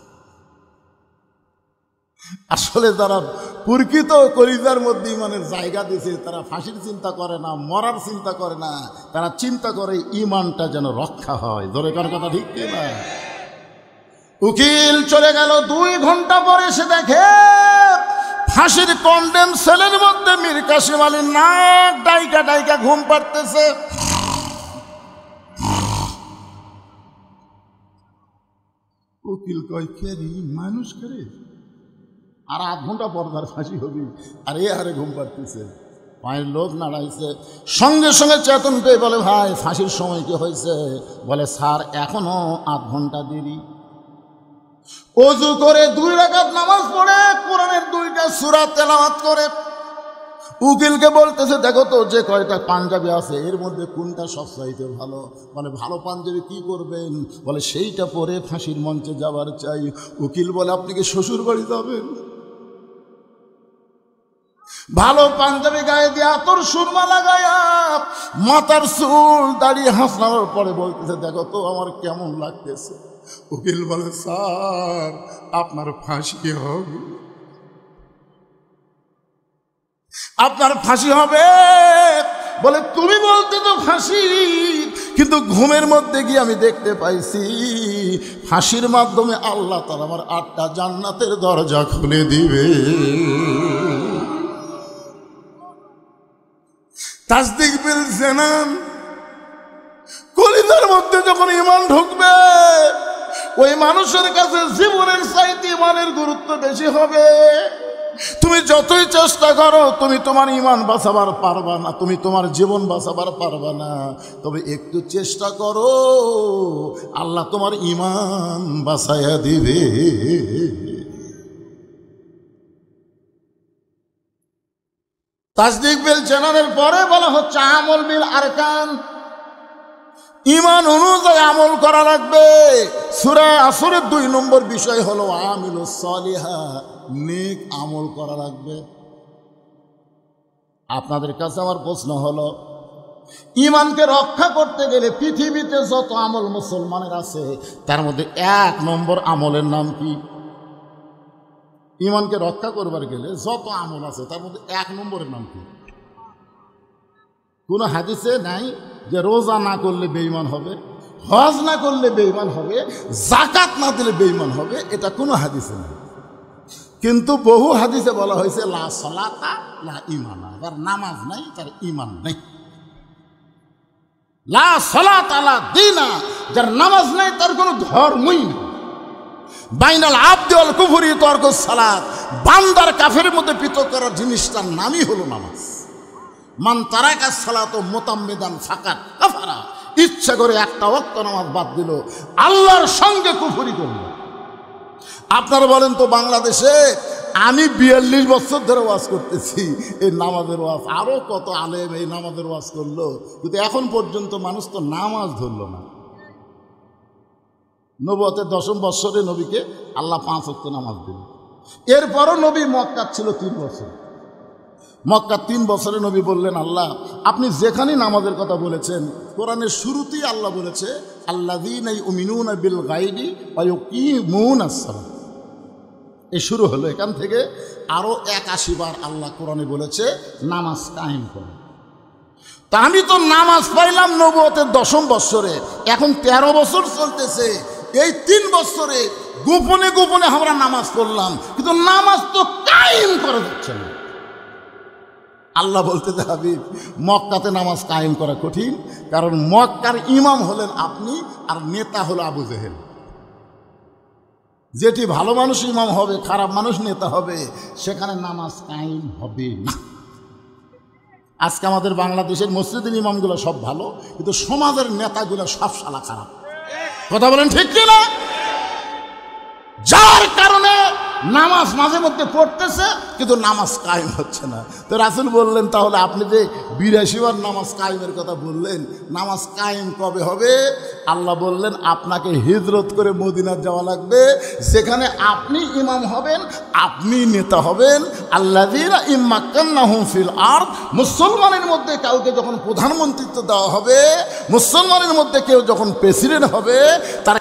আসলে যারা প্রকৃত কলিজার মধ্যে ইমানের জায়গা দিয়েছে, তারা ফাঁসির চিন্তা করে না, মরার চিন্তা করে না, তারা চিন্তা করে ইমানটা যেন রক্ষা হয়। ধরে কার কথা ঠিক কি না? উকিল চলে গেল। 2 ঘন্টা পরে সে দেখে ফাঁসির কন্ডেম সেলের মধ্যে মীর কাসিম আলী নাক ডাইকা ডাইকা ঘুম পাড়তেছে। উকিল কয়, কে রে, মানুষ করে? আর 8 ঘন্টা পর তার ফাঁসি হবি, আর এ হারে ঘুম পাড়তেছে। পায়ের লোক নাড়াইছে, সঙ্গে সঙ্গে চেতন পেয়ে বলে, ভাই ফাঁসির সময় কি হয়েছে? বলে, স্যার এখনো 8 ঘন্টা দেরি। ওযু করে 2 রাকাত নামাজ পড়ে কোরআনের 2টা সূরা তেলাওয়াত করে উকিলকে বলতেছে, দেখো তো যে কয়টা পাঞ্জাবি আছে এর মধ্যে কোনটা সবচাইতে ভালো? বলে, ভালো পাঞ্জাবি কি করবেন? বলে, সেইটা পরে ফাঁসির মঞ্চে যাবার চাই। উকিল বলে, আপনি কি শ্বশুর বাড়ি যাবেন? ভালো পাঞ্জাবি গায়ে দিয়ে আতর সুরমা লাগায়া মাথার চুল দাঁড়িয়ে হাসনানোর পরে বলতেছে, দেখো তো আমার কেমন লাগতেছে। উকিল বলে, স্যার আপনার ফাঁসি হবে, আপনার ফাঁসি হবে। বলে, তুমি বলতে তো ফাঁসি, কিন্তু ঘুমের মধ্যে গিয়ে আমি দেখতে পাইছি ফাঁসির মাধ্যমে আল্লাহ তাআলা আমার 8টা জান্নাতের দরজা খুলে দিবে। তাসদিক বিল জানান, কলিজার মধ্যে যখন ঈমান ঢুকবে ওই মানুষের কাছে জীবনের চাইতে ঈমানের গুরুত্ব বেশি হবে। তুমি যতই চেষ্টা করো তুমি তোমার ঈমান বাঁচাবার পারবা না, তুমি তোমার জীবন বাঁচাবার পারবা না। তবে একটু চেষ্টা করো, আল্লাহ তোমার ঈমান বাঁচাইয়া দিবে। তাসদিক বিল জানানের পরে বলা হচ্ছে আমল বিল আরকান, ঈমান অনুযায়ী আমল করা লাগবে। সূরা আসরের 2 নম্বর বিষয় হলো আমিলুস সালিহা, নেক আমল করা লাগবে। আপনাদের কাছে আমার প্রশ্ন হলো, ঈমানকে রক্ষা করতে গেলে পৃথিবীতে যত আমল মুসলমানের আছে তার মধ্যে 1 নম্বর আমলের নাম কি? ঈমানকে রক্ষা করবার গেলে যত আমল আছে তার মধ্যে 1 নম্বরের নাম কি? কোনো হাদিসে নাই যে রোজা না করলে বেঈমান হবে, হজ না করলে বেঈমান হবে, যাকাত না দিলে বেঈমান হবে, এটা কোনো হাদিসে নেই। কিন্তু বহু হাদিসে বলা হয়েছে লা সালাতা লা ঈমানা, যার নামাজ নাই তার ঈমান নেই। লা সালাতা লা দীনা, যার নামাজ নাই তার কোনো ধর্মই নেই। বাইনাল আবদি ওয়াল কুফরি তারকুস সালাত, বান্দার কাফেরের মধ্যে পৃথক করার জিনিসটার নামই হলো নামাজ। মান তারাকা সালাত মুতাম্মিদান ফাকাত কাফারা, ইচ্ছা করে একটা ওয়াক্ত নামাজ বাদ দিল, আল্লাহর সঙ্গে কুফরি করল। আপনারা বলেন তো, বাংলাদেশে আমি 42 বছর ধরে ওয়াজ করতেছি, এই নামাজের ওয়াজ, আরো কত আলেম এই নামাজের ওয়াজ করলো, কিন্তু এখন পর্যন্ত মানুষ তো নামাজ ধরল না। নবুয়তের 10ম বৎসরে নবীকে আল্লাহ 5 ওয়াক্ত নামাজ দিল। এরপরও নবী মক্কা ছিল 3 বছর। মক্কা 3 বছরে নবী বললেন, আল্লাহ আপনি যেখানে নামাজের কথা বলেছেন, কোরআনের শুরুতেই আল্লাহ বলেছে আল্লাযীনা ইউমিনুনা বিল গায়বি ওয়া ইউকিমুনাস সালাত। এই শুরু হলো, এখান থেকে আরও 81 বার আল্লাহ কোরআনে বলেছে নামাজ কায়েম করো। তা আমি তো নামাজ পাইলাম নবুয়তের 10ম বৎসরে, এখন 13 বছর চলতেছে। এই 3 বছরে গোপনে গোপনে আমরা নামাজ পড়লাম, কিন্তু নামাজ তো কায়েম করা যাচ্ছে না। আল্লাহ বলতে হাবিব, মক্কাতে নামাজ কায়েম করা কঠিন, কারণ মক্কার ইমাম হলেন আপনি আর নেতা হলো আবু জেহেল। যেটি ভালো মানুষ ইমাম হবে, খারাপ মানুষ নেতা হবে, সেখানে নামাজ কায়েম হবে না। আজকে আমাদের বাংলাদেশের মসজিদের ইমামগুলো সব ভালো, কিন্তু সমাজের নেতাগুলো সব শালা খারাপ। কথা বলেন ঠিক কিনা? যার কারণে নামাজ মাঝে মধ্যে পড়তেছে কিন্তু নামাজ কায়েম হচ্ছে না। তো রাসূল বললেন, তাহলে আপনি যে 82 বার নামাজ কায়েমের কথা বললেন, নামাজ কায়েম কবে হবে? আল্লাহ বললেন, আপনাকে হিজরত করে মদিনা যাওয়া লাগবে, সেখানে আপনি ইমাম হবেন, আপনি নেতা হবেন। আল্লাযীনা ইম্মাক্কান্নাহুম ফিল আরদ, মুসলমানের মধ্যে কাউকে যখন প্রধানমন্ত্রিত্ব দেওয়া হবে, মুসলমানের মধ্যে কেউ যখন প্রেসিডেন্ট হবে, তার